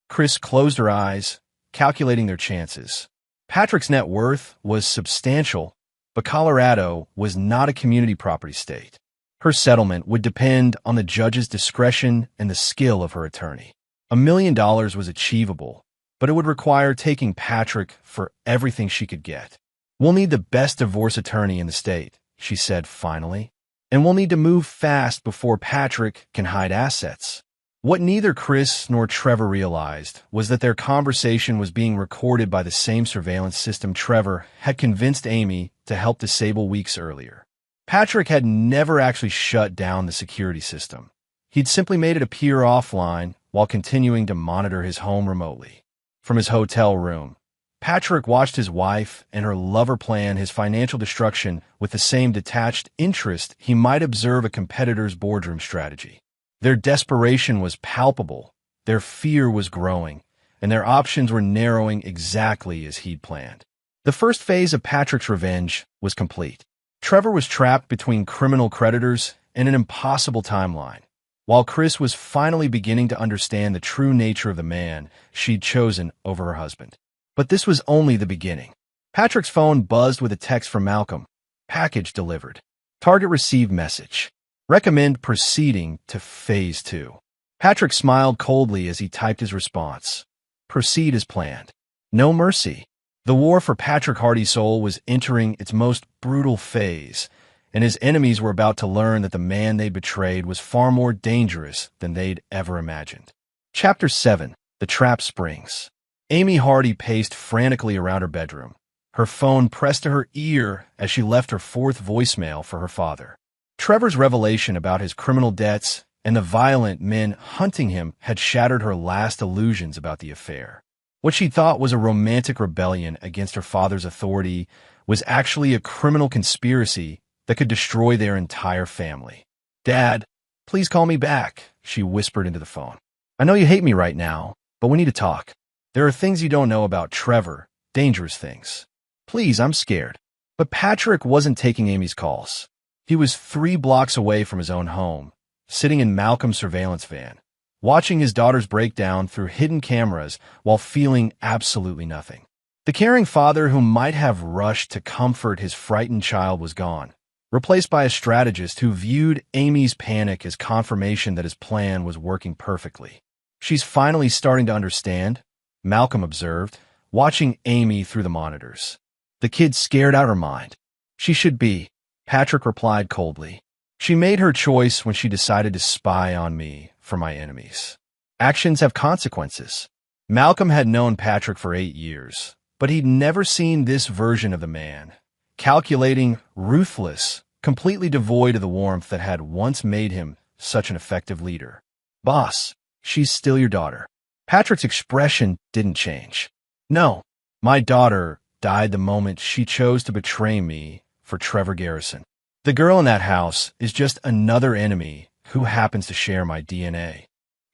Chris closed her eyes, calculating their chances. Patrick's net worth was substantial, but Colorado was not a community property state. Her settlement would depend on the judge's discretion and the skill of her attorney. $1 million was achievable, but it would require taking Patrick for everything she could get. "We'll need the best divorce attorney in the state," she said finally, "and we'll need to move fast before Patrick can hide assets." What neither Chris nor Trevor realized was that their conversation was being recorded by the same surveillance system Trevor had convinced Amy to help disable weeks earlier. Patrick had never actually shut down the security system. He'd simply made it appear offline while continuing to monitor his home remotely. From his hotel room, Patrick watched his wife and her lover plan his financial destruction with the same detached interest he might observe a competitor's boardroom strategy. Their desperation was palpable, their fear was growing, and their options were narrowing exactly as he'd planned. The first phase of Patrick's revenge was complete. Trevor was trapped between criminal creditors and an impossible timeline, while Chris was finally beginning to understand the true nature of the man she'd chosen over her husband. But this was only the beginning. Patrick's phone buzzed with a text from Malcolm. "Package delivered. Target received message. Recommend proceeding to Phase 2. Patrick smiled coldly as he typed his response. "Proceed as planned. No mercy." The war for Patrick Hardy's soul was entering its most brutal phase, and his enemies were about to learn that the man they betrayed was far more dangerous than they'd ever imagined. Chapter 7. The Trap Springs. Amy Hardy paced frantically around her bedroom, her phone pressed to her ear as she left her fourth voicemail for her father. Trevor's revelation about his criminal debts and the violent men hunting him had shattered her last illusions about the affair. What she thought was a romantic rebellion against her father's authority was actually a criminal conspiracy that could destroy their entire family. "Dad, please call me back," she whispered into the phone. "I know you hate me right now, but we need to talk. There are things you don't know about Trevor, dangerous things. Please, I'm scared." But Patrick wasn't taking Amy's calls. He was 3 blocks away from his own home, sitting in Malcolm's surveillance van, watching his daughter's breakdown through hidden cameras while feeling absolutely nothing. The caring father who might have rushed to comfort his frightened child was gone, replaced by a strategist who viewed Amy's panic as confirmation that his plan was working perfectly. "She's finally starting to understand," Malcolm observed, watching Amy through the monitors. "The kid's scared out of her mind." "She should be," Patrick replied coldly. "She made her choice when she decided to spy on me for my enemies. Actions have consequences." Malcolm had known Patrick for 8 years, but he'd never seen this version of the man. Calculating, ruthless, completely devoid of the warmth that had once made him such an effective leader. "Boss, she's still your daughter." Patrick's expression didn't change. "No, my daughter died the moment she chose to betray me for Trevor Garrison. The girl in that house is just another enemy who happens to share my DNA."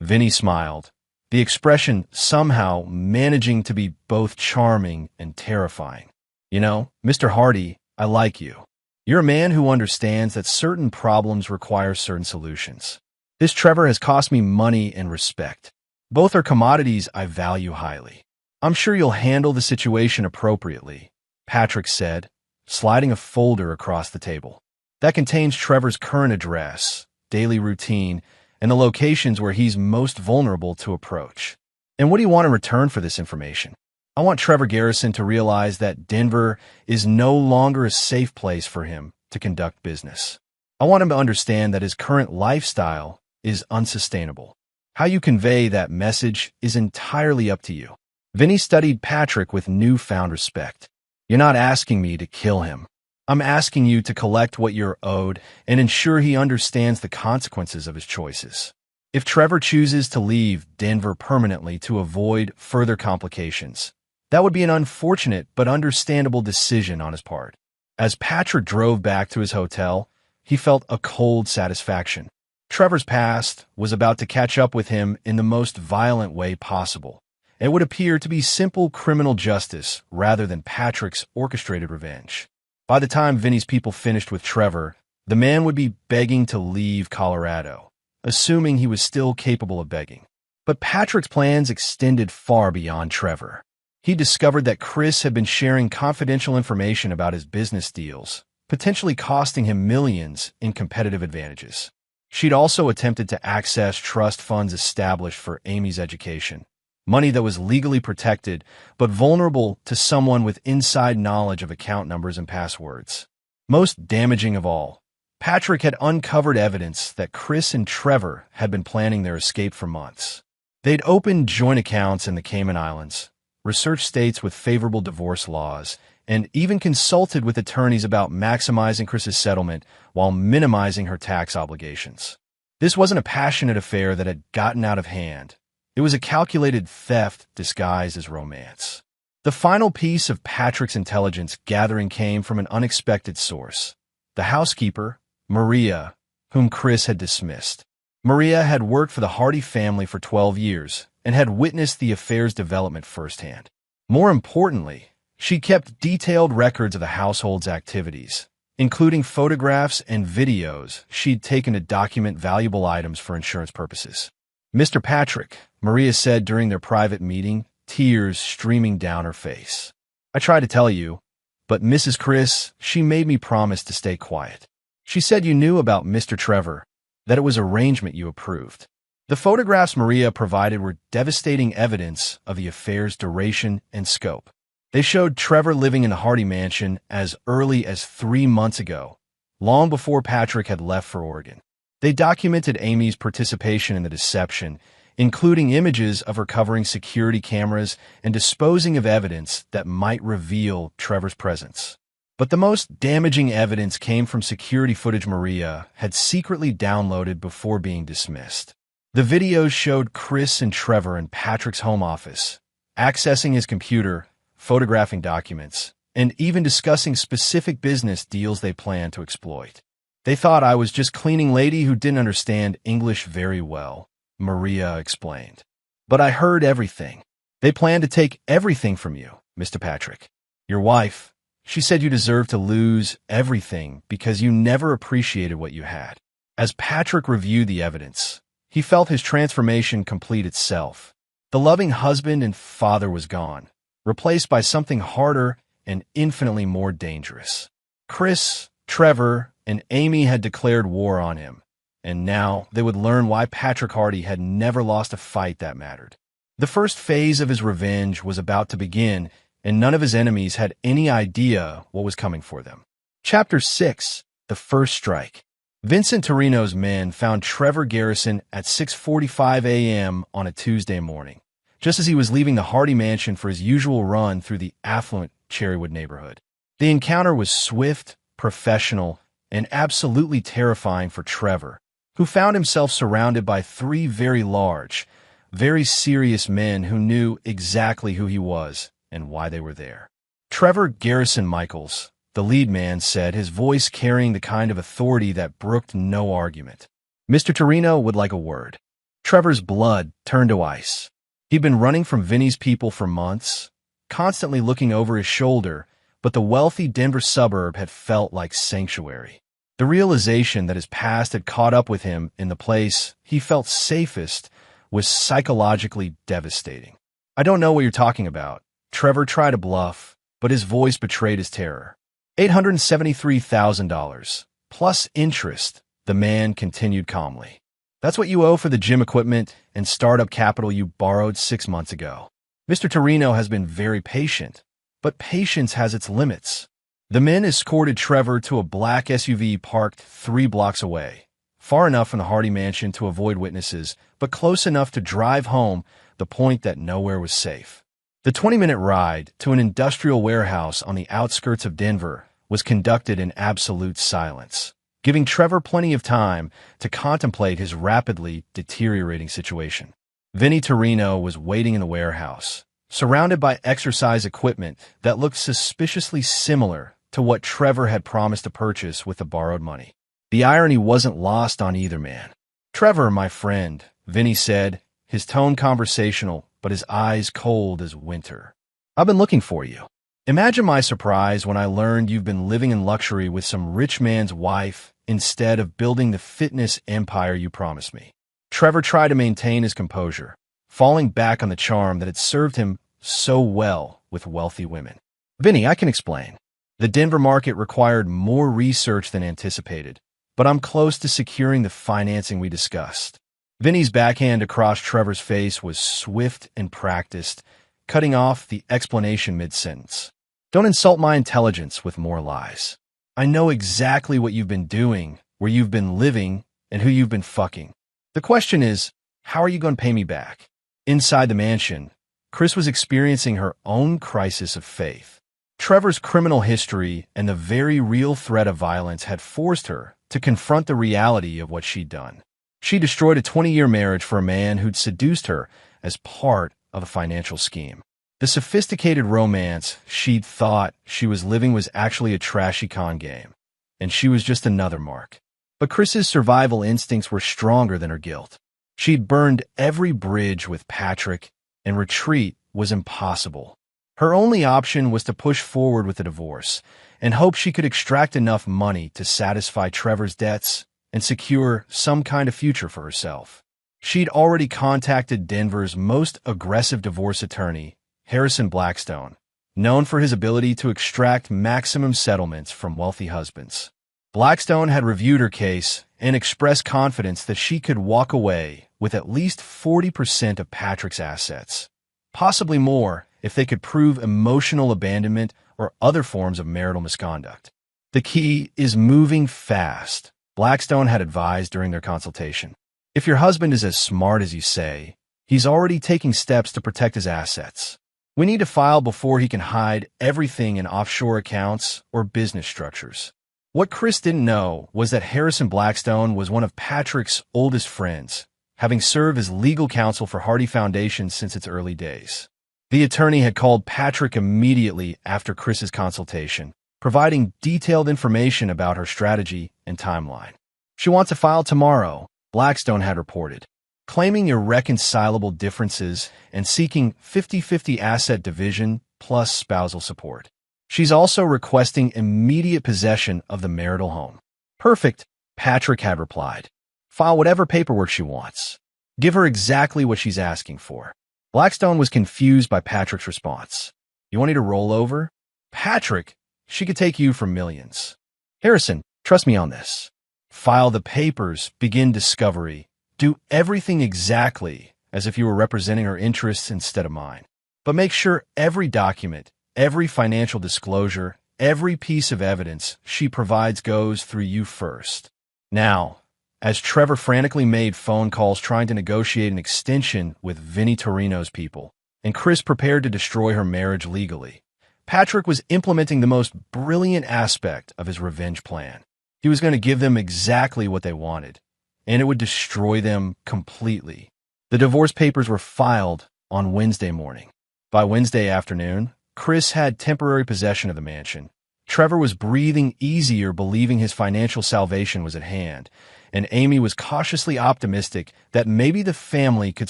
Vinny smiled, the expression somehow managing to be both charming and terrifying. "You know, Mr. Hardy, I like you. You're a man who understands that certain problems require certain solutions. This Trevor has cost me money and respect. Both are commodities I value highly. I'm sure you'll handle the situation appropriately," Patrick said, sliding a folder across the table. "That contains Trevor's current address, daily routine, and the locations where he's most vulnerable to approach. And what do you want in return for this information?" "I want Trevor Garrison to realize that Denver is no longer a safe place for him to conduct business. I want him to understand that his current lifestyle is unsustainable. How you convey that message is entirely up to you." Vinny studied Patrick with newfound respect. "You're not asking me to kill him. I'm asking you to collect what you're owed and ensure he understands the consequences of his choices. If Trevor chooses to leave Denver permanently to avoid further complications, that would be an unfortunate but understandable decision on his part." As Patrick drove back to his hotel, he felt a cold satisfaction. Trevor's past was about to catch up with him in the most violent way possible. It would appear to be simple criminal justice rather than Patrick's orchestrated revenge. By the time Vinny's people finished with Trevor, the man would be begging to leave Colorado, assuming he was still capable of begging. But Patrick's plans extended far beyond Trevor. He discovered that Chris had been sharing confidential information about his business deals, potentially costing him millions in competitive advantages. She'd also attempted to access trust funds established for Amy's education, money that was legally protected but vulnerable to someone with inside knowledge of account numbers and passwords. Most damaging of all, Patrick had uncovered evidence that Chris and Trevor had been planning their escape for months. They'd opened joint accounts in the Cayman Islands, researched states with favorable divorce laws, and even consulted with attorneys about maximizing Chris's settlement while minimizing her tax obligations. This wasn't a passionate affair that had gotten out of hand. It was a calculated theft disguised as romance. The final piece of Patrick's intelligence gathering came from an unexpected source: the housekeeper, Maria, whom Chris had dismissed. Maria had worked for the Hardy family for 12 years and had witnessed the affair's development firsthand. More importantly, she kept detailed records of the household's activities, including photographs and videos she'd taken to document valuable items for insurance purposes. "Mr. Patrick," Maria said during their private meeting, tears streaming down her face. "I tried to tell you, but Mrs. Chris, she made me promise to stay quiet. She said you knew about Mr. Trevor, that it was arrangement you approved." The photographs Maria provided were devastating evidence of the affair's duration and scope. They showed Trevor living in the Hardy mansion as early as 3 months ago, long before Patrick had left for Oregon. They documented Amy's participation in the deception, including images of her covering security cameras and disposing of evidence that might reveal Trevor's presence. But the most damaging evidence came from security footage Maria had secretly downloaded before being dismissed. The videos showed Chris and Trevor in Patrick's home office, accessing his computer, photographing documents, and even discussing specific business deals they planned to exploit. "They thought I was just cleaning lady who didn't understand English very well," Maria explained. "But I heard everything. They plan to take everything from you, Mr. Patrick. Your wife, She said you deserved to lose everything because you never appreciated what you had. As Patrick reviewed the evidence, he felt his transformation complete itself. The loving husband and father was gone, replaced by something harder and infinitely more dangerous. Chris, Trevor, and Amy had declared war on him, and now they would learn why Patrick Hardy had never lost a fight that mattered. The first phase of his revenge was about to begin, and none of his enemies had any idea what was coming for them. Chapter 6: The First Strike. Vincent Torino's men found Trevor Garrison at 6:45 a.m. on a Tuesday morning, just as he was leaving the Hardy mansion for his usual run through the affluent Cherrywood neighborhood. The encounter was swift, professional, and absolutely terrifying for Trevor, who found himself surrounded by three very large, very serious men who knew exactly who he was and why they were there. Trevor Garrison Michaels, the lead man, said, his voice carrying the kind of authority that brooked no argument. Mr. Torino would like a word. Trevor's blood turned to ice. He'd been running from Vinny's people for months, constantly looking over his shoulder, but the wealthy Denver suburb had felt like sanctuary. The realization that his past had caught up with him in the place he felt safest was psychologically devastating. I don't know what you're talking about. Trevor tried to bluff, but his voice betrayed his terror. $873,000, plus interest, the man continued calmly. That's what you owe for the gym equipment and startup capital you borrowed 6 months ago. Mr. Torino has been very patient, but patience has its limits. The men escorted Trevor to a black SUV parked 3 blocks away, far enough from the Hardy mansion to avoid witnesses, but close enough to drive home the point that nowhere was safe. The 20-minute ride to an industrial warehouse on the outskirts of Denver was conducted in absolute silence, giving Trevor plenty of time to contemplate his rapidly deteriorating situation. Vinny Torino was waiting in the warehouse, surrounded by exercise equipment that looked suspiciously similar to what Trevor had promised to purchase with the borrowed money. The irony wasn't lost on either man. "Trevor, my friend," Vinny said, his tone conversational, but his eyes cold as winter. "I've been looking for you. Imagine my surprise when I learned you've been living in luxury with some rich man's wife instead of building the fitness empire you promised me." Trevor tried to maintain his composure, falling back on the charm that had served him so well with wealthy women. "Vinny, I can explain. The Denver market required more research than anticipated, but I'm close to securing the financing we discussed." Vinny's backhand across Trevor's face was swift and practiced, cutting off the explanation mid-sentence. "Don't insult my intelligence with more lies. I know exactly what you've been doing, where you've been living, and who you've been fucking. The question is, how are you going to pay me back?" Inside the mansion, Chris was experiencing her own crisis of faith. Trevor's criminal history and the very real threat of violence had forced her to confront the reality of what she'd done. She destroyed a 20-year marriage for a man who'd seduced her as part of a financial scheme. The sophisticated romance she'd thought she was living was actually a trashy con game, and she was just another mark. But Chris's survival instincts were stronger than her guilt. She'd burned every bridge with Patrick, and retreat was impossible. Her only option was to push forward with a divorce and hope she could extract enough money to satisfy Trevor's debts and secure some kind of future for herself. She'd already contacted Denver's most aggressive divorce attorney, Harrison Blackstone, known for his ability to extract maximum settlements from wealthy husbands. Blackstone had reviewed her case and expressed confidence that she could walk away with at least 40% of Patrick's assets, possibly more if they could prove emotional abandonment or other forms of marital misconduct. "The key is moving fast," Blackstone had advised during their consultation. "If your husband is as smart as you say, he's already taking steps to protect his assets. We need to file before he can hide everything in offshore accounts or business structures." What Chris didn't know was that Harrison Blackstone was one of Patrick's oldest friends, having served as legal counsel for Hardy Foundation since its early days. The attorney had called Patrick immediately after Chris's consultation, providing detailed information about her strategy and timeline. "She wants to file tomorrow," Blackstone had reported, claiming irreconcilable differences and seeking 50-50 asset division plus spousal support. She's also requesting immediate possession of the marital home. Perfect, Patrick had replied. File whatever paperwork she wants. Give her exactly what she's asking for. Blackstone was confused by Patrick's response. You want me to roll over? Patrick, she could take you for millions. Harrison, trust me on this. File the papers, begin discovery. Do everything exactly as if you were representing her interests instead of mine. But make sure every document, every financial disclosure, every piece of evidence she provides goes through you first. Now, as Trevor frantically made phone calls trying to negotiate an extension with Vinnie Torino's people, and Chris prepared to destroy her marriage legally, Patrick was implementing the most brilliant aspect of his revenge plan. He was going to give them exactly what they wanted, and it would destroy them completely. The divorce papers were filed on Wednesday morning. By Wednesday afternoon, Chris had temporary possession of the mansion. Trevor was breathing easier, believing his financial salvation was at hand, and Amy was cautiously optimistic that maybe the family could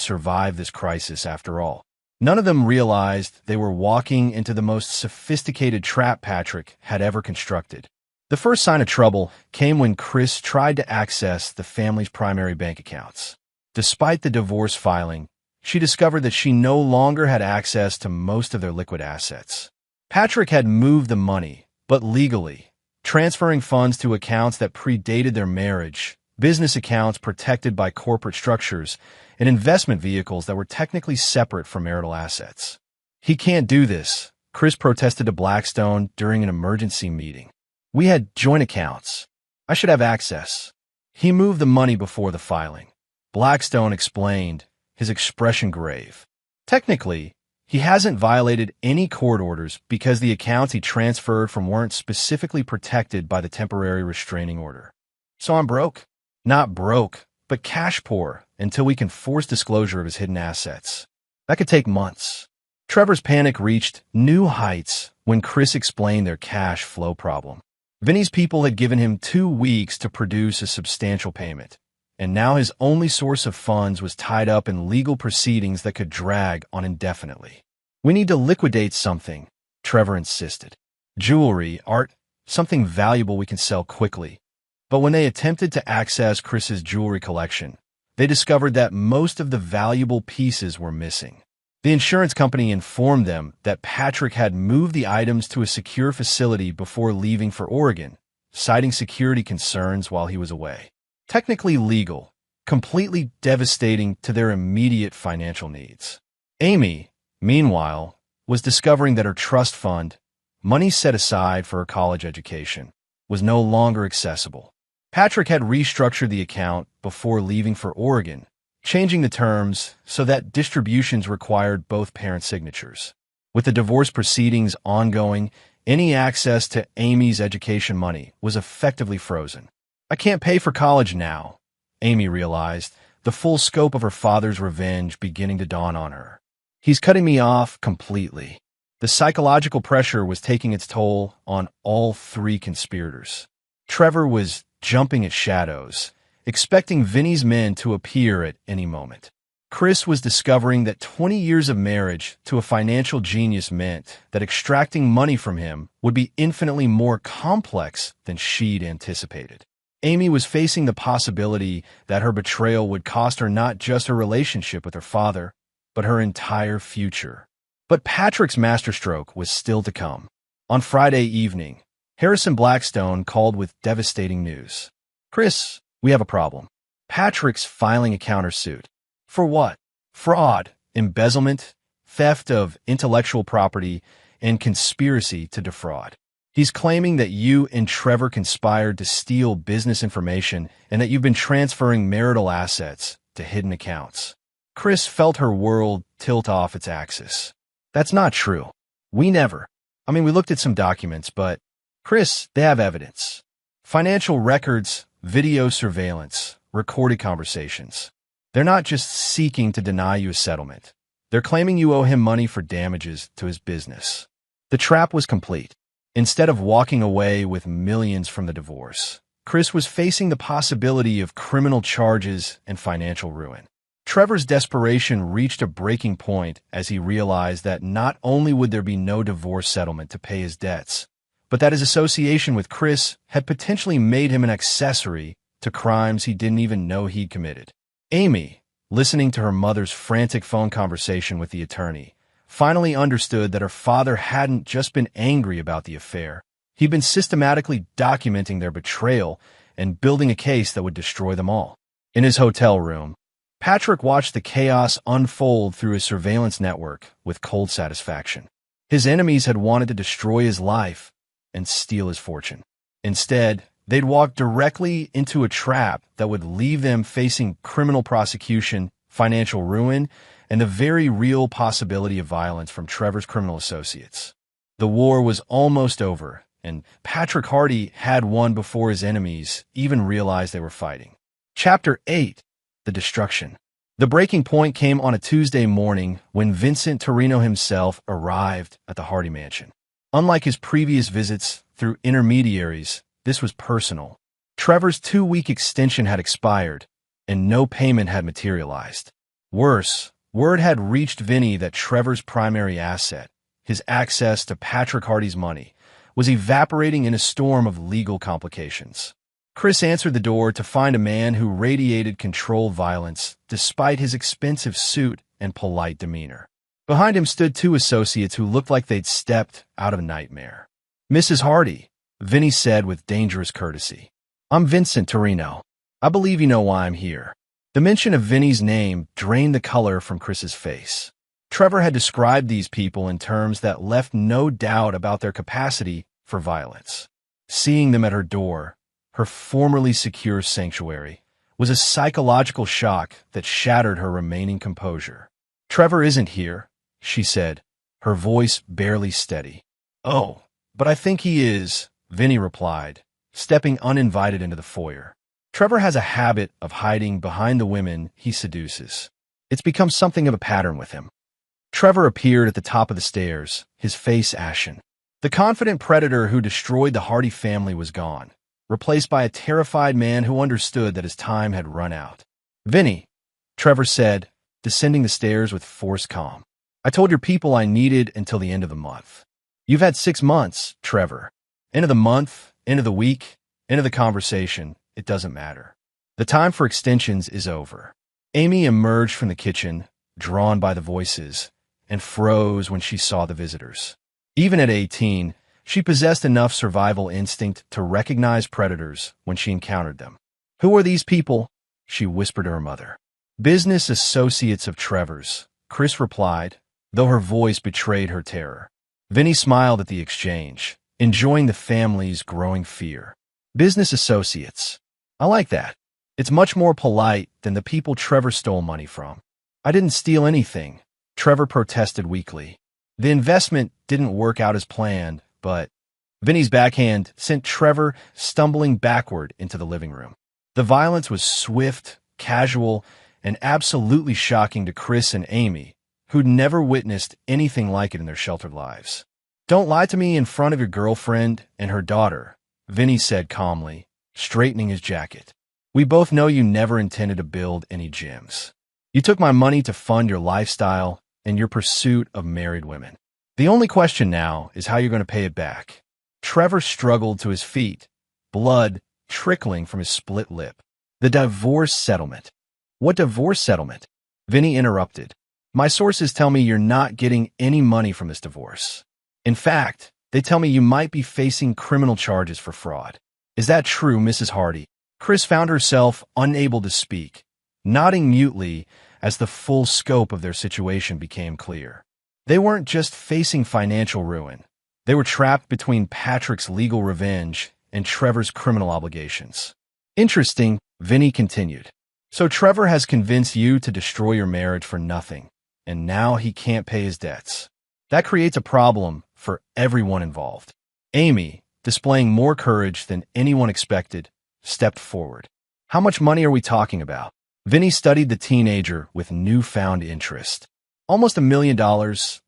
survive this crisis after all. None of them realized they were walking into the most sophisticated trap Patrick had ever constructed. The first sign of trouble came when Chris tried to access the family's primary bank accounts. Despite the divorce filing, she discovered that she no longer had access to most of their liquid assets. Patrick had moved the money, but legally, transferring funds to accounts that predated their marriage, business accounts protected by corporate structures, and investment vehicles that were technically separate from marital assets. He can't do this, Chris protested to Blackstone during an emergency meeting. We had joint accounts. I should have access. He moved the money before the filing. Blackstone explained, his expression grave. Technically, he hasn't violated any court orders because the accounts he transferred from weren't specifically protected by the temporary restraining order. So I'm broke. Not broke, but cash poor until we can force disclosure of his hidden assets. That could take months. Trevor's panic reached new heights when Chris explained their cash flow problem. Vinny's people had given him 2 weeks to produce a substantial payment, and now his only source of funds was tied up in legal proceedings that could drag on indefinitely. We need to liquidate something, Trevor insisted. Jewelry, art, something valuable we can sell quickly. But when they attempted to access Chris's jewelry collection, they discovered that most of the valuable pieces were missing. The insurance company informed them that Patrick had moved the items to a secure facility before leaving for Oregon, citing security concerns while he was away. Technically legal, completely devastating to their immediate financial needs. Amy, meanwhile, was discovering that her trust fund, money set aside for her college education, was no longer accessible. Patrick had restructured the account before leaving for Oregon, changing the terms so that distributions required both parent signatures. With the divorce proceedings ongoing, any access to Amy's education money was effectively frozen. I can't pay for college now, Amy realized, the full scope of her father's revenge beginning to dawn on her. He's cutting me off completely. The psychological pressure was taking its toll on all 3 conspirators. Trevor was jumping at shadows, expecting Vinny's men to appear at any moment. Chris was discovering that 20 years of marriage to a financial genius meant that extracting money from him would be infinitely more complex than she'd anticipated. Amy was facing the possibility that her betrayal would cost her not just her relationship with her father, but her entire future. But Patrick's masterstroke was still to come. On Friday evening, Harrison Blackstone called with devastating news. Chris, we have a problem. Patrick's filing a countersuit. For what? Fraud, embezzlement, theft of intellectual property, and conspiracy to defraud. He's claiming that you and Trevor conspired to steal business information and that you've been transferring marital assets to hidden accounts. Chris felt her world tilt off its axis. That's not true. We looked at some documents, but Chris, they have evidence. Financial records, video surveillance, recorded conversations. They're not just seeking to deny you a settlement. They're claiming you owe him money for damages to his business. The trap was complete. Instead of walking away with millions from the divorce, Chris was facing the possibility of criminal charges and financial ruin. Trevor's desperation reached a breaking point as he realized that not only would there be no divorce settlement to pay his debts, but that his association with Chris had potentially made him an accessory to crimes he didn't even know he'd committed. Amy, listening to her mother's frantic phone conversation with the attorney, finally understood that her father hadn't just been angry about the affair. He'd been systematically documenting their betrayal and building a case that would destroy them all. In his hotel room, Patrick watched the chaos unfold through his surveillance network with cold satisfaction. His enemies had wanted to destroy his life and steal his fortune. Instead, they'd walked directly into a trap that would leave them facing criminal prosecution, financial ruin, and the very real possibility of violence from Trevor's criminal associates. The war was almost over, and Patrick Hardy had won before his enemies even realized they were fighting. Chapter 8. The Destruction. The breaking point came on a Tuesday morning when Vincent Torino himself arrived at the Hardy mansion. Unlike his previous visits through intermediaries, this was personal. Trevor's 2-week extension had expired, and no payment had materialized. Worse, word had reached Vinny that Trevor's primary asset, his access to Patrick Hardy's money, was evaporating in a storm of legal complications. Chris answered the door to find a man who radiated controlled violence despite his expensive suit and polite demeanor. Behind him stood 2 associates who looked like they'd stepped out of a nightmare. "Mrs. Hardy," Vinny said with dangerous courtesy. "I'm Vincent Torino. I believe you know why I'm here." The mention of Vinny's name drained the color from Chris's face. Trevor had described these people in terms that left no doubt about their capacity for violence. Seeing them at her door, her formerly secure sanctuary, was a psychological shock that shattered her remaining composure. "Trevor isn't here," she said, her voice barely steady. "Oh, but I think he is," Vinny replied, stepping uninvited into the foyer. Trevor has a habit of hiding behind the women he seduces. It's become something of a pattern with him. Trevor appeared at the top of the stairs, his face ashen. The confident predator who destroyed the Hardy family was gone, replaced by a terrified man who understood that his time had run out. "Vinny," Trevor said, descending the stairs with forced calm. "I told your people I needed until the end of the month." "You've had 6 months, Trevor. End of the month, end of the week, end of the conversation, it doesn't matter. The time for extensions is over." Amy emerged from the kitchen, drawn by the voices, and froze when she saw the visitors. Even at 18, she possessed enough survival instinct to recognize predators when she encountered them. "Who are these people?" she whispered to her mother. "Business associates of Trevor's," Chris replied, though her voice betrayed her terror. Vinny smiled at the exchange, enjoying the family's growing fear. "Business associates. I like that. It's much more polite than the people Trevor stole money from." "I didn't steal anything," Trevor protested weakly. "The investment didn't work out as planned, but..." Vinny's backhand sent Trevor stumbling backward into the living room. The violence was swift, casual, and absolutely shocking to Chris and Amy, who'd never witnessed anything like it in their sheltered lives. "Don't lie to me in front of your girlfriend and her daughter," Vinny said calmly, straightening his jacket. "We both know you never intended to build any gyms. You took my money to fund your lifestyle and your pursuit of married women. The only question now is how you're going to pay it back." Trevor struggled to his feet, blood trickling from his split lip. "The divorce settlement." "What divorce settlement?" Vinny interrupted. "My sources tell me you're not getting any money from this divorce. In fact, they tell me you might be facing criminal charges for fraud. Is that true, Mrs. Hardy?" Chris found herself unable to speak, nodding mutely as the full scope of their situation became clear. They weren't just facing financial ruin. They were trapped between Patrick's legal revenge and Trevor's criminal obligations. "Interesting," Vinny continued. "So Trevor has convinced you to destroy your marriage for nothing, and now he can't pay his debts. That creates a problem for everyone involved." Amy, displaying more courage than anyone expected, stepped forward. "How much money are we talking about?" Vinny studied the teenager with newfound interest. "Almost $1 million,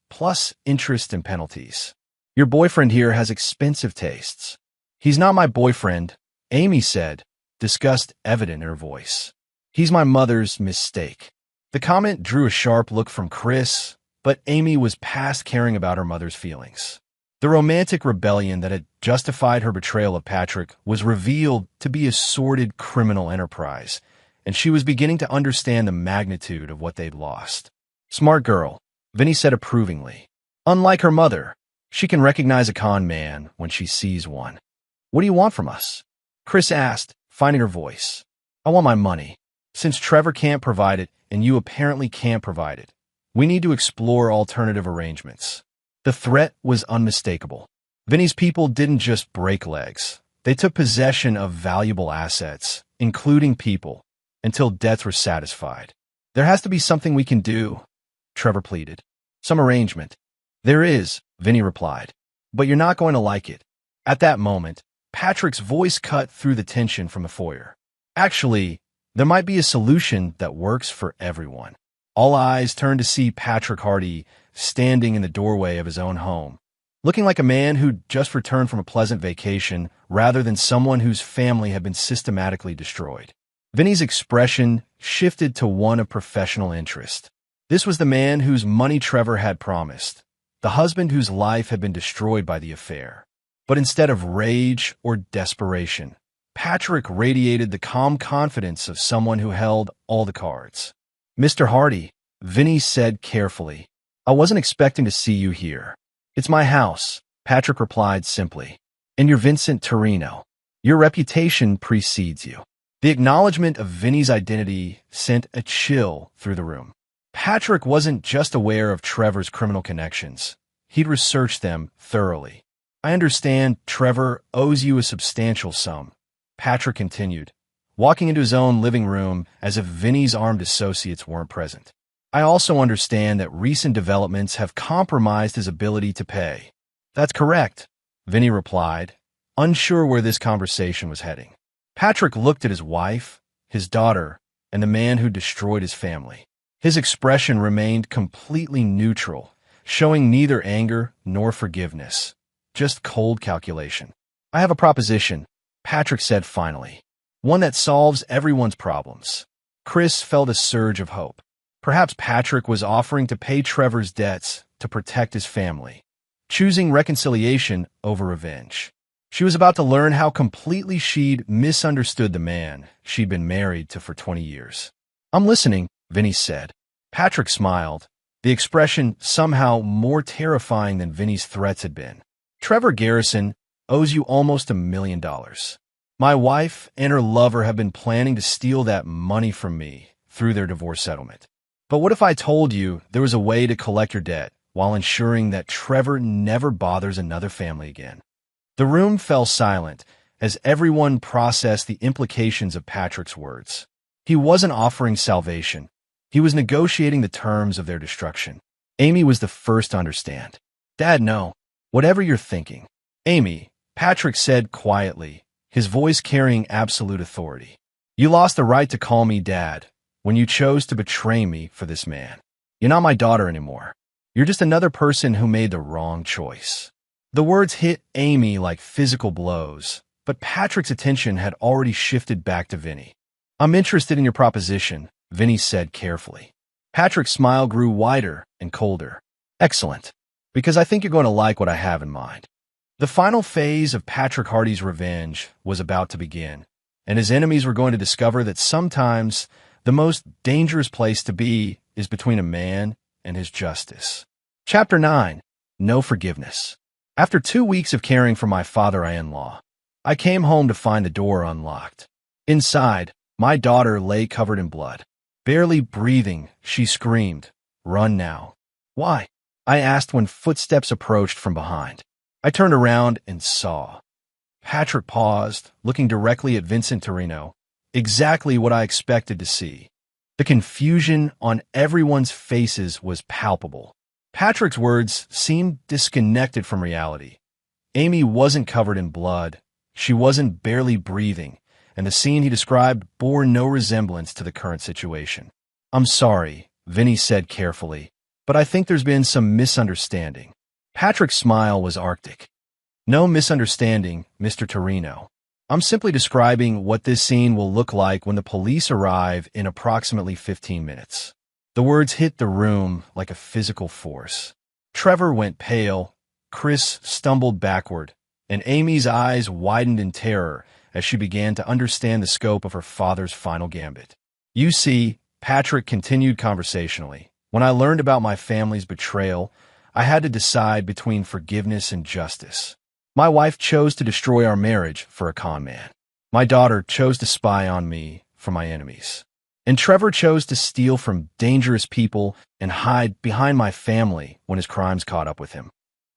plus interest and penalties. Your boyfriend here has expensive tastes." "He's not my boyfriend," Amy said, disgust evident in her voice. "He's my mother's mistake." The comment drew a sharp look from Chris, but Amy was past caring about her mother's feelings. The romantic rebellion that had justified her betrayal of Patrick was revealed to be a sordid criminal enterprise, and she was beginning to understand the magnitude of what they'd lost. Smart girl, Vinny said approvingly. Unlike her mother, she can recognize a con man when she sees one. What do you want from us? Chris asked, finding her voice. I want my money. Since Trevor can't provide it, and you apparently can't provide it, we need to explore alternative arrangements. The threat was unmistakable. Vinny's people didn't just break legs. They took possession of valuable assets, including people, until debts were satisfied. There has to be something we can do, Trevor pleaded. Some arrangement. There is, Vinny replied. But you're not going to like it. At that moment, Patrick's voice cut through the tension from the foyer. Actually, there might be a solution that works for everyone. All eyes turned to see Patrick Hardy standing in the doorway of his own home, looking like a man who'd just returned from a pleasant vacation rather than someone whose family had been systematically destroyed. Vinny's expression shifted to one of professional interest. This was the man whose money Trevor had promised, the husband whose life had been destroyed by the affair. But instead of rage or desperation, Patrick radiated the calm confidence of someone who held all the cards. Mr. Hardy, Vinny said carefully, I wasn't expecting to see you here. It's my house, Patrick replied simply. And you're Vincent Torino. Your reputation precedes you. The acknowledgement of Vinny's identity sent a chill through the room. Patrick wasn't just aware of Trevor's criminal connections. He'd researched them thoroughly. I understand Trevor owes you a substantial sum, Patrick continued, walking into his own living room as if Vinny's armed associates weren't present. I also understand that recent developments have compromised his ability to pay. That's correct, Vinny replied, unsure where this conversation was heading. Patrick looked at his wife, his daughter, and the man who destroyed his family. His expression remained completely neutral, showing neither anger nor forgiveness, just cold calculation. I have a proposition, Patrick said finally, one that solves everyone's problems. Chris felt a surge of hope. Perhaps Patrick was offering to pay Trevor's debts to protect his family, choosing reconciliation over revenge. She was about to learn how completely she'd misunderstood the man she'd been married to for 20 years. I'm listening, Vinny said. Patrick smiled, the expression somehow more terrifying than Vinny's threats had been. Trevor Garrison owes you almost $1 million. My wife and her lover have been planning to steal that money from me through their divorce settlement. But what if I told you there was a way to collect your debt while ensuring that Trevor never bothers another family again? The room fell silent as everyone processed the implications of Patrick's words. He wasn't offering salvation. He was negotiating the terms of their destruction. Amy was the first to understand. Dad, no. Whatever you're thinking. Amy, Patrick said quietly, his voice carrying absolute authority. You lost the right to call me Dad when you chose to betray me for this man. You're not my daughter anymore. You're just another person who made the wrong choice. The words hit Amy like physical blows, but Patrick's attention had already shifted back to Vinny. I'm interested in your proposition, Vinny said carefully. Patrick's smile grew wider and colder. Excellent, because I think you're going to like what I have in mind. The final phase of Patrick Hardy's revenge was about to begin, and his enemies were going to discover that sometimes the most dangerous place to be is between a man and his justice. Chapter 9. No Forgiveness. After 2 weeks of caring for my father-in-law, I came home to find the door unlocked. Inside, my daughter lay covered in blood. Barely breathing, she screamed, "Run now." Why? I asked when footsteps approached from behind. I turned around and saw. Patrick paused, looking directly at Vincent Torino, exactly what I expected to see. The confusion on everyone's faces was palpable. Patrick's words seemed disconnected from reality. Amy wasn't covered in blood. She wasn't barely breathing, and the scene he described bore no resemblance to the current situation. I'm sorry, Vinny said carefully, but I think there's been some misunderstanding. Patrick's smile was arctic. No misunderstanding, Mr. Torino. I'm simply describing what this scene will look like when the police arrive in approximately 15 minutes. The words hit the room like a physical force. Trevor went pale, Chris stumbled backward, and Amy's eyes widened in terror as she began to understand the scope of her father's final gambit. "You see," Patrick continued conversationally, "when I learned about my family's betrayal, I had to decide between forgiveness and justice. My wife chose to destroy our marriage for a con man. My daughter chose to spy on me for my enemies. And Trevor chose to steal from dangerous people and hide behind my family when his crimes caught up with him."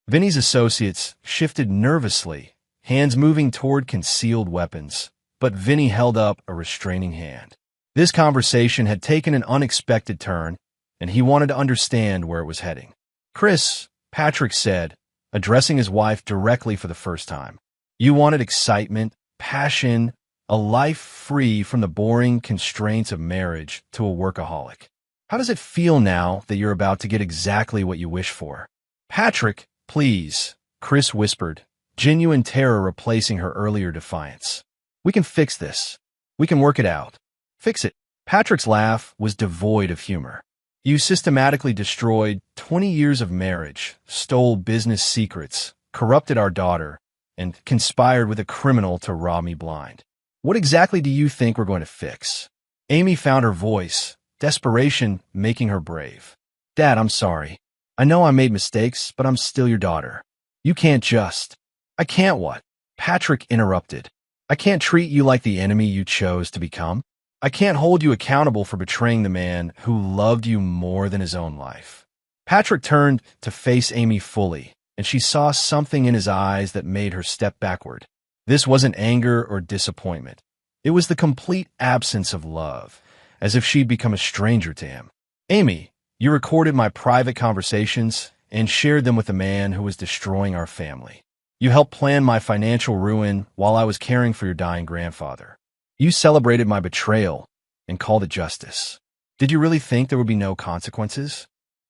Vinny's associates shifted nervously, hands moving toward concealed weapons, but Vinny held up a restraining hand. This conversation had taken an unexpected turn, and he wanted to understand where it was heading. "Chris," Patrick said, addressing his wife directly for the first time, "you wanted excitement, passion, a life free from the boring constraints of marriage to a workaholic. How does it feel now that you're about to get exactly what you wish for?" "Patrick, please," Chris whispered, genuine terror replacing her earlier defiance. "We can fix this. We can work it out." "Fix it." Patrick's laugh was devoid of humor. "You systematically destroyed 20 years of marriage, stole business secrets, corrupted our daughter, and conspired with a criminal to rob me blind. What exactly do you think we're going to fix?" Amy found her voice, desperation making her brave. "Dad, I'm sorry. I know I made mistakes, but I'm still your daughter. You can't just—" "I can't what?" Patrick interrupted. "I can't treat you like the enemy you chose to become. I can't hold you accountable for betraying the man who loved you more than his own life." Patrick turned to face Amy fully, and she saw something in his eyes that made her step backward. This wasn't anger or disappointment. It was the complete absence of love, as if she'd become a stranger to him. "Amy, you recorded my private conversations and shared them with the man who was destroying our family. You helped plan my financial ruin while I was caring for your dying grandfather. You celebrated my betrayal and called it justice. Did you really think there would be no consequences?"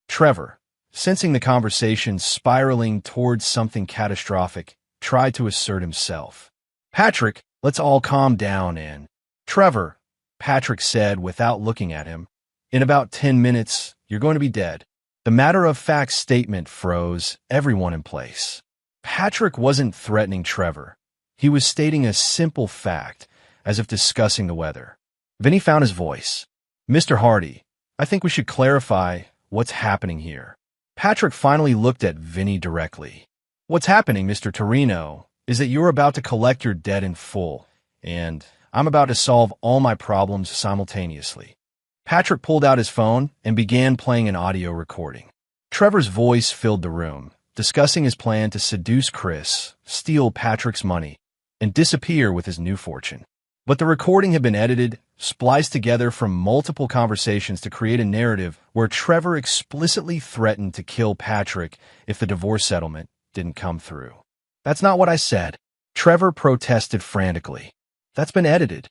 Trevor, sensing the conversation spiraling towards something catastrophic, tried to assert himself. "Patrick, let's all calm down and—" "Trevor," Patrick said without looking at him, "in about 10 minutes, you're going to be dead." The matter-of-fact statement froze everyone in place. Patrick wasn't threatening Trevor. He was stating a simple fact, as if discussing the weather. Vinny found his voice. "Mr. Hardy, I think we should clarify what's happening here." Patrick finally looked at Vinny directly. "What's happening, Mr. Torino, is that you're about to collect your debt in full, and I'm about to solve all my problems simultaneously." Patrick pulled out his phone and began playing an audio recording. Trevor's voice filled the room, discussing his plan to seduce Chris, steal Patrick's money, and disappear with his new fortune. But the recording had been edited, spliced together from multiple conversations to create a narrative where Trevor explicitly threatened to kill Patrick if the divorce settlement didn't come through. "That's not what I said," Trevor protested frantically. "That's been edited."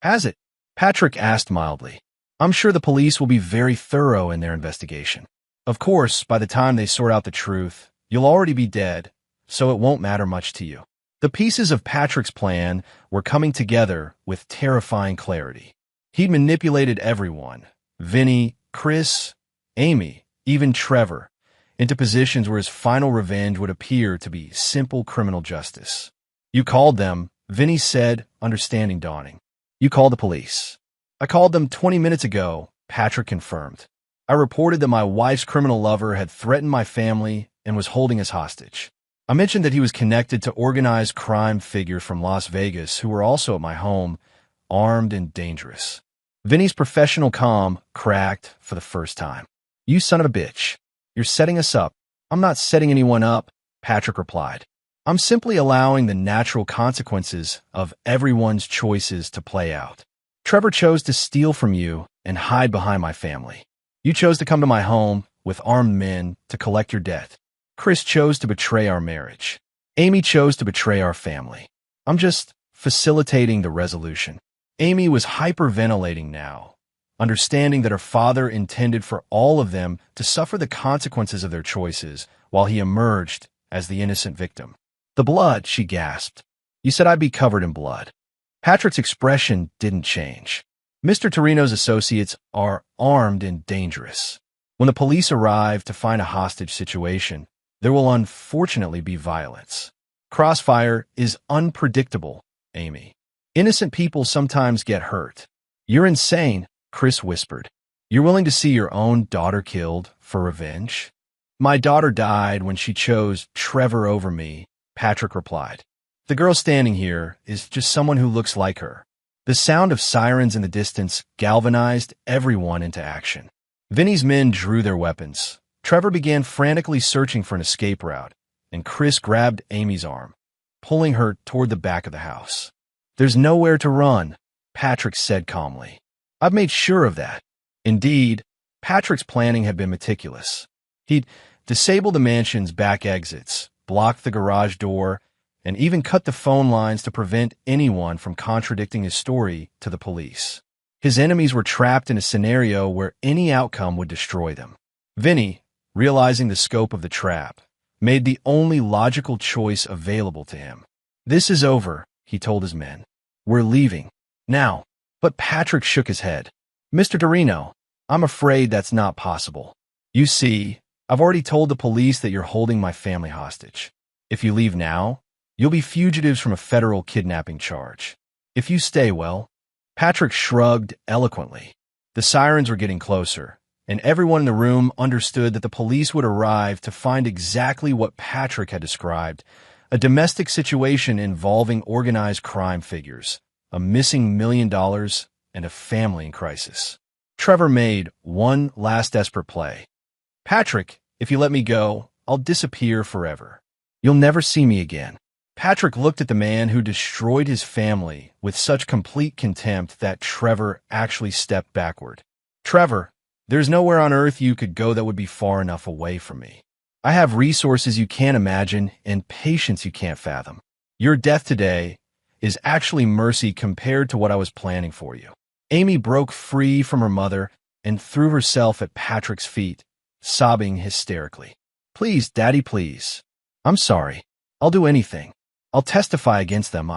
"Has it?" Patrick asked mildly. "I'm sure the police will be very thorough in their investigation. Of course, by the time they sort out the truth, you'll already be dead, so it won't matter much to you." The pieces of Patrick's plan were coming together with terrifying clarity. He'd manipulated everyone, Vinny, Chris, Amy, even Trevor, into positions where his final revenge would appear to be simple criminal justice. "You called them," Vinny said, understanding dawning. "You called the police." "I called them 20 minutes ago," Patrick confirmed. "I reported that my wife's criminal lover had threatened my family and was holding us hostage. I mentioned that he was connected to organized crime figures from Las Vegas who were also at my home, armed and dangerous." Vinny's professional calm cracked for the first time. "You son of a bitch. You're setting us up." "I'm not setting anyone up," Patrick replied. "I'm simply allowing the natural consequences of everyone's choices to play out. Trevor chose to steal from you and hide behind my family. You chose to come to my home with armed men to collect your debt. Chris chose to betray our marriage. Amy chose to betray our family. I'm just facilitating the resolution." Amy was hyperventilating now, understanding that her father intended for all of them to suffer the consequences of their choices while he emerged as the innocent victim. "The blood," she gasped. "You said I'd be covered in blood." Patrick's expression didn't change. Mr. Torino's associates are armed and dangerous. When the police arrive to find a hostage situation, there will unfortunately be violence. Crossfire is unpredictable, Amy. Innocent people sometimes get hurt. You're insane, Chris whispered. You're willing to see your own daughter killed for revenge? My daughter died when she chose Trevor over me, Patrick replied. The girl standing here is just someone who looks like her. The sound of sirens in the distance galvanized everyone into action. Vinny's men drew their weapons. Trevor began frantically searching for an escape route, and Chris grabbed Amy's arm, pulling her toward the back of the house. There's nowhere to run, Patrick said calmly. I've made sure of that. Indeed, Patrick's planning had been meticulous. He'd disabled the mansion's back exits, blocked the garage door, and even cut the phone lines to prevent anyone from contradicting his story to the police. His enemies were trapped in a scenario where any outcome would destroy them. Vinny, realizing the scope of the trap, made the only logical choice available to him. This is over, he told his men. We're leaving. Now. But Patrick shook his head. Mr. Torino, I'm afraid that's not possible. You see, I've already told the police that you're holding my family hostage. If you leave now, you'll be fugitives from a federal kidnapping charge. If you stay, well, Patrick shrugged eloquently. The sirens were getting closer, and everyone in the room understood that the police would arrive to find exactly what Patrick had described, a domestic situation involving organized crime figures, a missing $1 million, and a family in crisis. Trevor made one last desperate play. Patrick, if you let me go, I'll disappear forever. You'll never see me again. Patrick looked at the man who destroyed his family with such complete contempt that Trevor actually stepped backward. Trevor, there's nowhere on earth you could go that would be far enough away from me. I have resources you can't imagine and patience you can't fathom. Your death today is actually mercy compared to what I was planning for you. Amy broke free from her mother and threw herself at Patrick's feet, sobbing hysterically. Please, Daddy, please. I'm sorry. I'll do anything. I'll testify against them,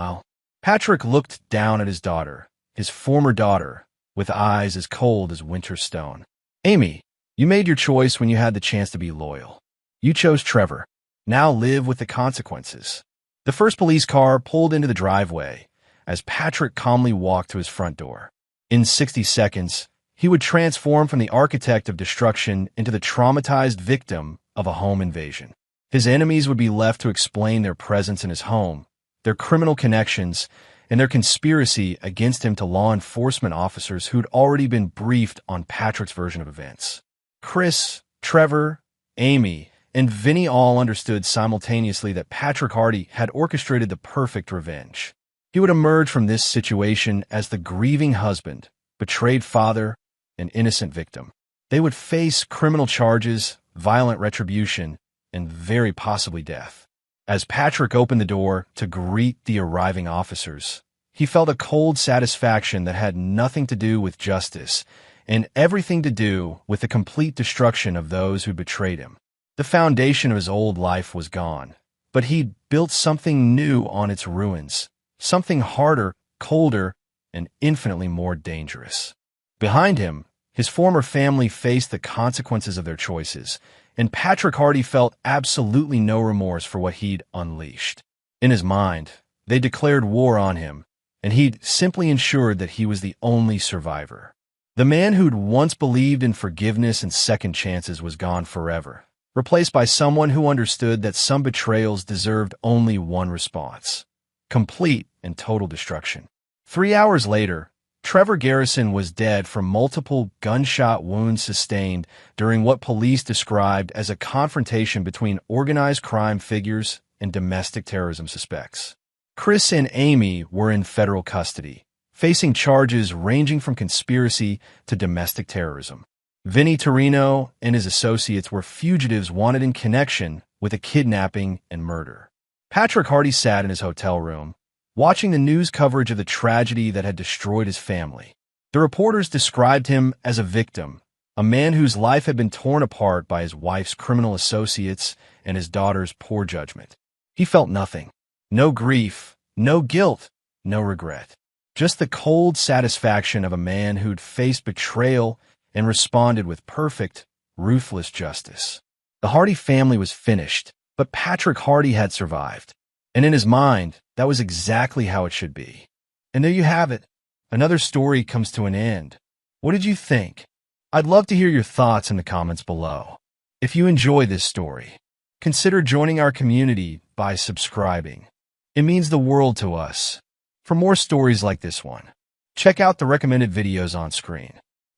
Patrick looked down at his daughter, his former daughter, with eyes as cold as winter stone. Amy, you made your choice when you had the chance to be loyal. You chose Trevor. Now live with the consequences. The first police car pulled into the driveway as Patrick calmly walked to his front door. In 60 seconds, he would transform from the architect of destruction into the traumatized victim of a home invasion. His enemies would be left to explain their presence in his home, their criminal connections, and their conspiracy against him to law enforcement officers who'd already been briefed on Patrick's version of events. Chris, Trevor, Amy, and Vinny all understood simultaneously that Patrick Hardy had orchestrated the perfect revenge. He would emerge from this situation as the grieving husband, betrayed father, and innocent victim. They would face criminal charges, violent retribution, and very possibly death. As Patrick opened the door to greet the arriving officers, he felt a cold satisfaction that had nothing to do with justice and everything to do with the complete destruction of those who betrayed him. The foundation of his old life was gone, but he'd built something new on its ruins, something harder, colder, and infinitely more dangerous. Behind him, his former family faced the consequences of their choices, and Patrick Hardy felt absolutely no remorse for what he'd unleashed. In his mind, they declared war on him, and he'd simply ensured that he was the only survivor. The man who'd once believed in forgiveness and second chances was gone forever, replaced by someone who understood that some betrayals deserved only one response: complete and total destruction. 3 hours later, Trevor Garrison was dead from multiple gunshot wounds sustained during what police described as a confrontation between organized crime figures and domestic terrorism suspects. Chris and Amy were in federal custody, facing charges ranging from conspiracy to domestic terrorism. Vinny Torino and his associates were fugitives wanted in connection with a kidnapping and murder. Patrick Hardy sat in his hotel room, watching the news coverage of the tragedy that had destroyed his family. The reporters described him as a victim, a man whose life had been torn apart by his wife's criminal associates and his daughter's poor judgment. He felt nothing. No grief, no guilt, no regret. Just the cold satisfaction of a man who'd faced betrayal and responded with perfect, ruthless justice. The Hardy family was finished, but Patrick Hardy had survived. And in his mind, that was exactly how it should be. And there you have it. Another story comes to an end. What did you think? I'd love to hear your thoughts in the comments below. If you enjoy this story, consider joining our community by subscribing. It means the world to us. For more stories like this one, check out the recommended videos on screen.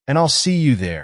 And I'll see you there.